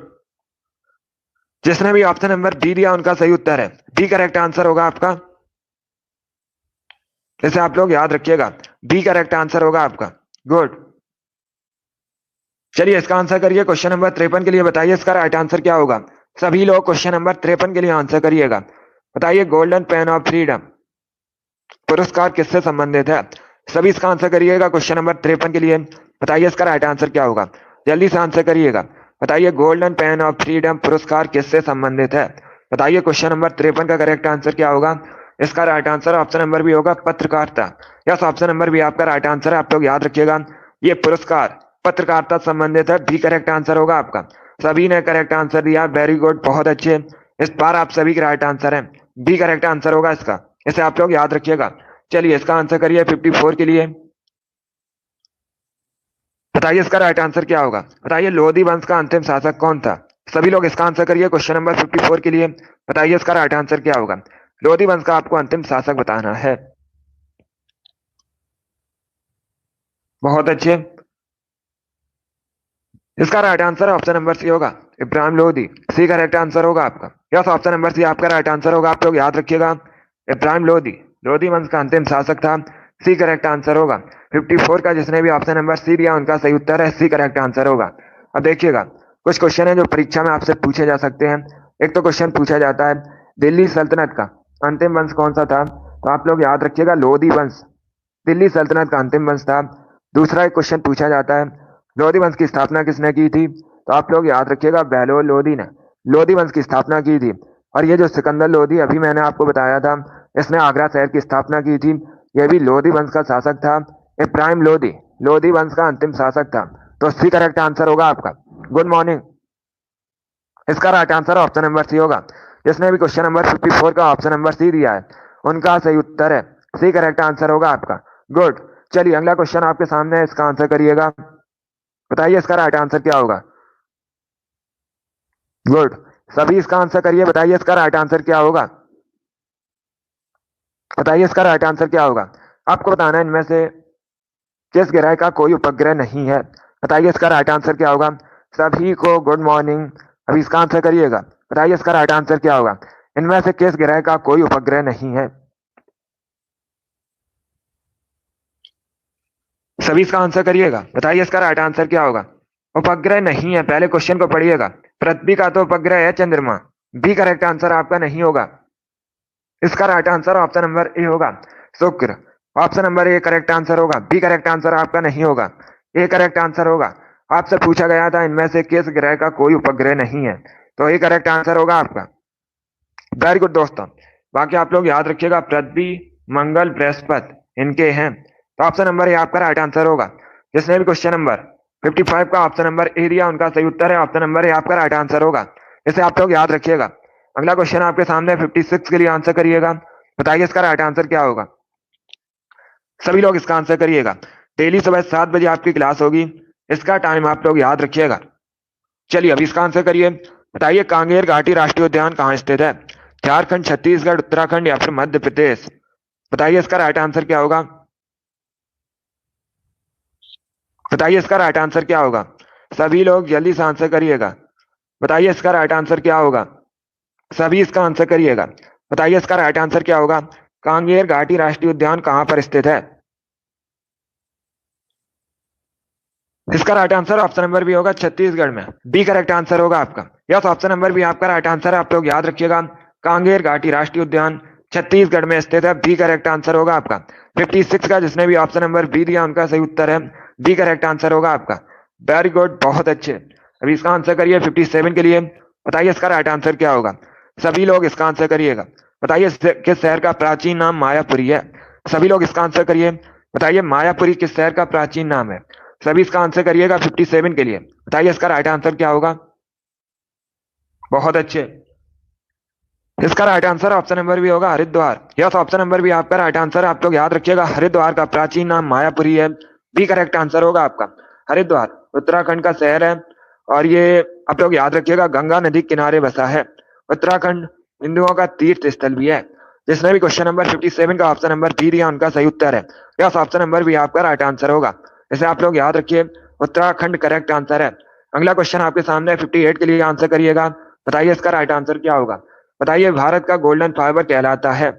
जिसने भी ऑप्शन नंबर बी दिया उनका सही उत्तर है। बी करेक्ट आंसर होगा आपका। इसे आप लोग याद रखिएगा, बी करेक्ट आंसर होगा आपका, गुड। चलिए इसका आंसर करिए क्वेश्चन नंबर 53 के लिए। बताइए इसका राइट आंसर क्या होगा। सभी लोग क्वेश्चन नंबर 53 के लिए आंसर करिएगा। बताइए गोल्डन पेन ऑफ फ्रीडम पुरस्कार किससे संबंधित है। सभी इसका आंसर करिएगा क्वेश्चन नंबर 53 के लिए। बताइए इसका राइट आंसर क्या होगा। जल्दी से आंसर करिएगा। बताइए गोल्डन पेन ऑफ फ्रीडम पुरस्कार किससे संबंधित है। बताइए क्वेश्चन नंबर 53 का करेक्ट आंसर क्या होगा। इसका राइट आंसर ऑप्शन नंबर भी होगा, पत्रकारिता। यस, ऑप्शन नंबर भी आपका राइट आंसर है। आप लोग याद रखिएगा, ये पुरस्कार पत्रकारिता संबंधित है। बी करेक्ट आंसर होगा आपका। सभी ने करेक्ट आंसर दिया, वेरी गुड, बहुत अच्छे। इस बार आप सभी के राइट आंसर है। बी करेक्ट आंसर होगा इसका। इसे आप लोग याद रखिएगा। चलिए इसका आंसर करिए 54 के लिए। बताइए इसका राइट आंसर क्या होगा। बताइए लोधी वंश का अंतिम शासक कौन था। सभी लोग इसका आंसर करिए क्वेश्चन नंबर 54 के लिए। बताइए इसका राइट आंसर क्या होगा। लोधी वंश का आपको अंतिम शासक बताना है। बहुत अच्छे। इसका right answer option number C होगा, Ibrahim Lodi. C correct answer होगा आपका। यस, ऑप्शन नंबर सी आपका राइट आंसर होगा। आप लोग याद रखिएगा, इब्राहिम लोधी लोधी वंश का अंतिम शासक था। सी करेक्ट आंसर होगा। 54 का जिसने भी ऑप्शन नंबर सी दिया उनका सही उत्तर है, सी करेक्ट आंसर होगा। अब देखिएगा कुछ क्वेश्चन है जो परीक्षा में आपसे पूछे जा सकते हैं। एक तो क्वेश्चन पूछा जाता है, दिल्ली सल्तनत का अंतिम वंश कौन सा था। तो आप लोग याद रखिएगा, लोधी वंश दिल्ली सल्तनत का अंतिम वंश था। दूसरा एक क्वेश्चन पूछा जाता है, लोधी वंश की स्थापना किसने की थी। तो आप लोग याद रखिएगा, बहलोल लोधी ने लोधी वंश की स्थापना की थी। और ये जो सिकंदर लोधी अभी मैंने आपको बताया था, इसने आगरा शहर की स्थापना की थी। यह भी लोधी वंश का शासक था। इब्राहिम लोधी लोधी वंश का अंतिम शासक था। तो सी करेक्ट आंसर होगा आपका। Good morning. इसका right answer option number C होगा। जिसने भी क्वेश्चन नंबर 54 का ऑप्शन नंबर सी दिया है उनका सही उत्तर है, सी करेक्ट आंसर होगा आपका, गुड। चलिए अगला क्वेश्चन आपके सामने है, इसका आंसर करिएगा। बताइए इसका राइट आंसर क्या होगा। गुड, सभी इसका आंसर करिए। बताइए इसका राइट आंसर क्या होगा। बताइए इसका राइट आंसर क्या होगा। आपको बताना है इनमें से किस ग्रह का कोई उपग्रह नहीं है। बताइए इसका राइट आंसर क्या होगा। सभी को गुड मॉर्निंग। अभी इसका आंसर करिएगा। बताइए इसका राइट आंसर क्या होगा। इनमें से किस ग्रह का कोई उपग्रह नहीं है। सभी इसका आंसर करिएगा। बताइए इसका राइट आंसर क्या होगा। उपग्रह नहीं है, पहले क्वेश्चन को पढ़िएगा। पृथ्वी का तो उपग्रह है चंद्रमा। बी करेक्ट आंसर आपका नहीं होगा। इसका right answer option number A होगा, शुक्र। Option number A correct answer होगा, बी करेक्ट आंसर आपका नहीं होगा, ए करेक्ट आंसर होगा। आपसे पूछा गया था इनमें से किस ग्रह का कोई उपग्रह नहीं है, तो ए करेक्ट आंसर होगा आपका। वेरी गुड दोस्तों। बाकी आप लोग याद रखिएगा, पृथ्वी, मंगल, बृहस्पति इनके हैं, तो ऑप्शन नंबर ए आपका राइट आंसर होगा। जिसने भी क्वेश्चन नंबर 55 का ऑप्शन नंबर ए दिया उनका सही उत्तर है ऑप्शन नंबर ए आपका राइट आंसर होगा। इसे आप लोग याद रखिएगा। अगला क्वेश्चन आपके सामने 56 के लिए आंसर करिएगा। बताइए इसका राइट आंसर क्या होगा। सभी लोग इसका आंसर करिएगा। डेली सुबह 7 बजे आपकी क्लास होगी, इसका टाइम आप लोग याद रखिएगा। चलिए अभी इसका आंसर करिए। बताइए कांगेर घाटी राष्ट्रीय उद्यान कहाँ स्थित है, झारखंड, छत्तीसगढ़, उत्तराखंड या फिर मध्य प्रदेश। बताइए इसका राइट आंसर क्या होगा। बताइए इसका राइट आंसर क्या होगा। सभी लोग जल्दी से आंसर करिएगा। बताइए इसका राइट आंसर क्या होगा। सभी इसका आंसर करिएगा। बताइए इसका राइट आंसर क्या होगा। कांगेर घाटी राष्ट्रीय उद्यान कहाँ पर स्थित है। इसका right answer option number B होगा, छत्तीसगढ़ में। बी करेक्ट आंसर होगा आपका। यस, ऑप्शन नंबर बी आपका राइट आंसर है। आप लोग याद रखिएगा, कांगेर घाटी राष्ट्रीय उद्यान छत्तीसगढ़ में स्थित है। बी करेक्ट आंसर होगा आपका। 56 का जिसने भी ऑप्शन नंबर बी दिया उनका सही उत्तर है, बी करेक्ट आंसर होगा आपका। वेरी गुड, बहुत अच्छे। अभी इसका आंसर करिए 57 के लिए। बताइए इसका राइट आंसर क्या होगा। सभी लोग इसका आंसर करिएगा। बताइए किस शहर का प्राचीन नाम मायापुरी है। सभी लोग इसका आंसर करिए। बताइए मायापुरी किस शहर का प्राचीन नाम है। सभी इसका आंसर करिएगा 57 के लिए। बताइए इसका राइट आंसर क्या होगा। बहुत अच्छे। इसका राइट आंसर ऑप्शन नंबर भी होगा, हरिद्वार। यस, ऑप्शन नंबर भी आपका राइट आंसर। आप लोग याद रखिएगा, हरिद्वार का प्राचीन नाम मायापुरी है। बी करेक्ट आंसर होगा आपका। हरिद्वार उत्तराखंड का शहर है और ये आप लोग याद रखिएगा गंगा नदी किनारे बसा है। उत्तराखंड हिंदुओं का तीर्थ स्थल भी है। जिसने भी क्वेश्चन नंबर 57 का ऑप्शन नंबर बी दिया उनका सही उत्तर है। यस, ऑप्शन नंबर भी आपका राइट आंसर होगा। इसे आप लोग याद रखिए, उत्तराखंड करेक्ट आंसर है। अगला क्वेश्चन आपके सामने 58 के लिए आंसर करिएगा। बताइए इसका राइट आंसर क्या होगा। बताइए भारत का गोल्डन फाइबर कहलाता है।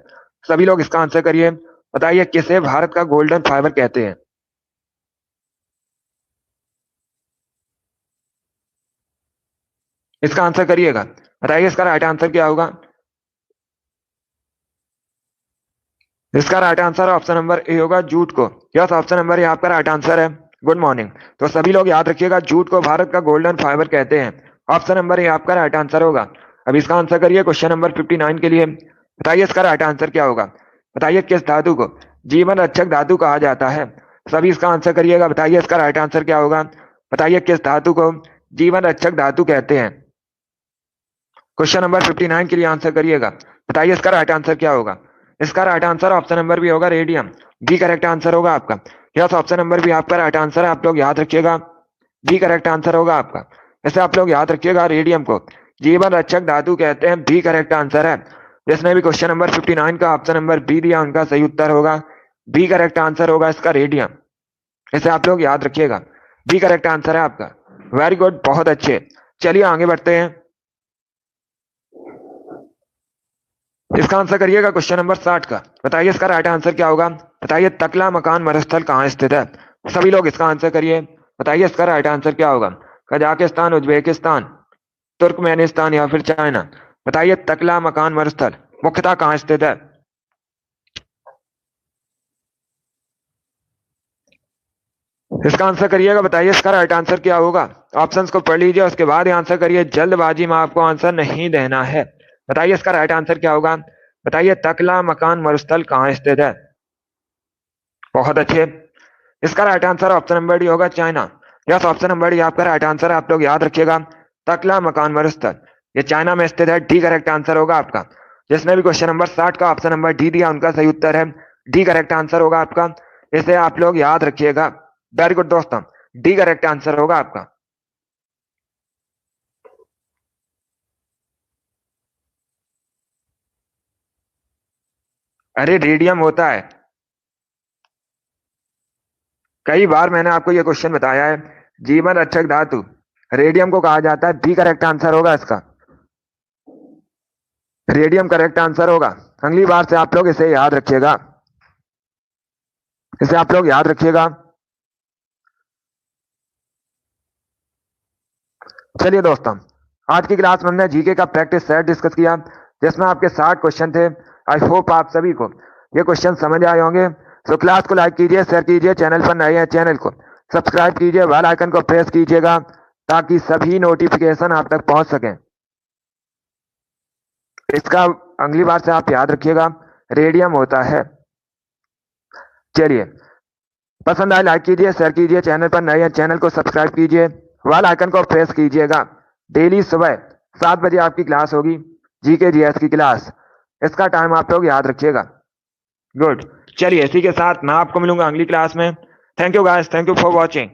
सभी लोग इसका आंसर करिए। बताइए किसे भारत का गोल्डन फाइबर कहते हैं। इसका आंसर करिएगा। बताइए इसका राइट आंसर क्या होगा। इसका right answer option number A होगा, जूट को। यस, ऑप्शन नंबर ए आपका राइट आंसर है। Good morning. तो सभी लोग याद रखिएगा, जूट को भारत का गोल्डन फाइबर कहते हैं। ऑप्शन नंबर ए आपका राइट आंसर होगा। अब इसका आंसर करिए क्वेश्चन नंबर 59 के लिए। बताइए इसका राइट आंसर क्या होगा। बताइए किस धातु को जीवन रक्षक धातु कहा जाता है। सभी इसका आंसर करिएगा। बताइए इसका राइट आंसर क्या होगा। बताइए किस धातु को जीवन रक्षक धातु कहते हैं। क्वेश्चन नंबर 59 के लिए आंसर करिएगा। बताइए इसका राइट आंसर क्या होगा। इसका राइट आंसर ऑप्शन नंबर भी होगा, रेडियम। बी करेक्ट आंसर होगा आपका। यस, ऑप्शन नंबर भी आपका राइट आंसर है। आप लोग याद रखिएगा, बी करेक्ट आंसर होगा आपका। ऐसे आप लोग याद रखिएगा, रेडियम को जीवन रक्षक धातु कहते हैं। बी करेक्ट आंसर है। जिसने भी क्वेश्चन नंबर 59 का ऑप्शन नंबर बी दिया उनका सही उत्तर होगा, बी करेक्ट आंसर होगा इसका, रेडियम। इसे आप लोग याद रखिएगा, बी करेक्ट आंसर है आपका। वेरी गुड, बहुत अच्छे। चलिए आगे बढ़ते हैं। इसका आंसर करिएगा क्वेश्चन नंबर 60 का। बताइए इसका राइट आंसर क्या होगा। बताइए तकला मकान मरुस्थल कहाँ स्थित है। सभी लोग इसका आंसर करिए। बताइए इसका राइट आंसर क्या होगा। कजाकिस्तान, उज्बेकिस्तान, तुर्कमेनिस्तान या फिर चाइना। बताइए तकला मकान मरुस्थल मुख्यतः कहाँ स्थित है। इसका आंसर करिएगा। बताइए इसका राइट आंसर क्या होगा। ऑप्शंस को पढ़ लीजिए, उसके बाद ही आंसर करिए। जल्दबाजी में आपको आंसर नहीं देना है। बताइए इसका राइट आंसर क्या होगा। बताइए तकला मकान मरुस्थल कहाँ स्थित है। बहुत अच्छे। इसका right answer option number D होगा, China. Yes, option number D आपका राइट आंसर है। आप लोग याद रखिएगा, तकला मकान मरुस्थल ये चाइना में स्थित है। डी करेक्ट आंसर होगा आपका। जिसने भी क्वेश्चन नंबर 60 का ऑप्शन नंबर डी दिया उनका सही उत्तर है, डी करेक्ट आंसर होगा आपका। इसे आप लोग याद रखिएगा। वेरी गुड दोस्तों, डी करेक्ट आंसर होगा आपका। अरे रेडियम होता है। कई बार मैंने आपको यह क्वेश्चन बताया है। जीवन रक्षक धातु रेडियम को कहा जाता है। बी करेक्ट आंसर होगा इसका, रेडियम करेक्ट आंसर होगा। अगली बार से आप लोग इसे याद रखिएगा। इसे आप लोग याद रखिएगा। चलिए दोस्तों, आज की क्लास में हमने जीके का प्रैक्टिस सेट डिस्कस किया, जिसमें आपके 60 क्वेश्चन थे। आई होप आप सभी को ये क्वेश्चन समझ आए होंगे। तो क्लास को लाइक कीजिए, शेयर कीजिए, चैनल पर नए हैं चैनल को सब्सक्राइब कीजिए, बेल आइकन को प्रेस कीजिएगा ताकि सभी नोटिफिकेशन आप तक पहुंच सकें। इसका अगली बार से आप याद रखिएगा, रेडियम होता है। चलिए, पसंद आए लाइक कीजिए, शेयर कीजिए, चैनल पर नए हैं चैनल को सब्सक्राइब कीजिए, बेल आइकन को प्रेस कीजिएगा। डेली सुबह 7 बजे आपकी क्लास होगी, जीके जीएस की क्लास। इसका टाइम आप लोग याद रखिएगा। गुड, चलिए इसी के साथ मैं आपको मिलूंगा अगली क्लास में। Thank you guys, thank you for watching.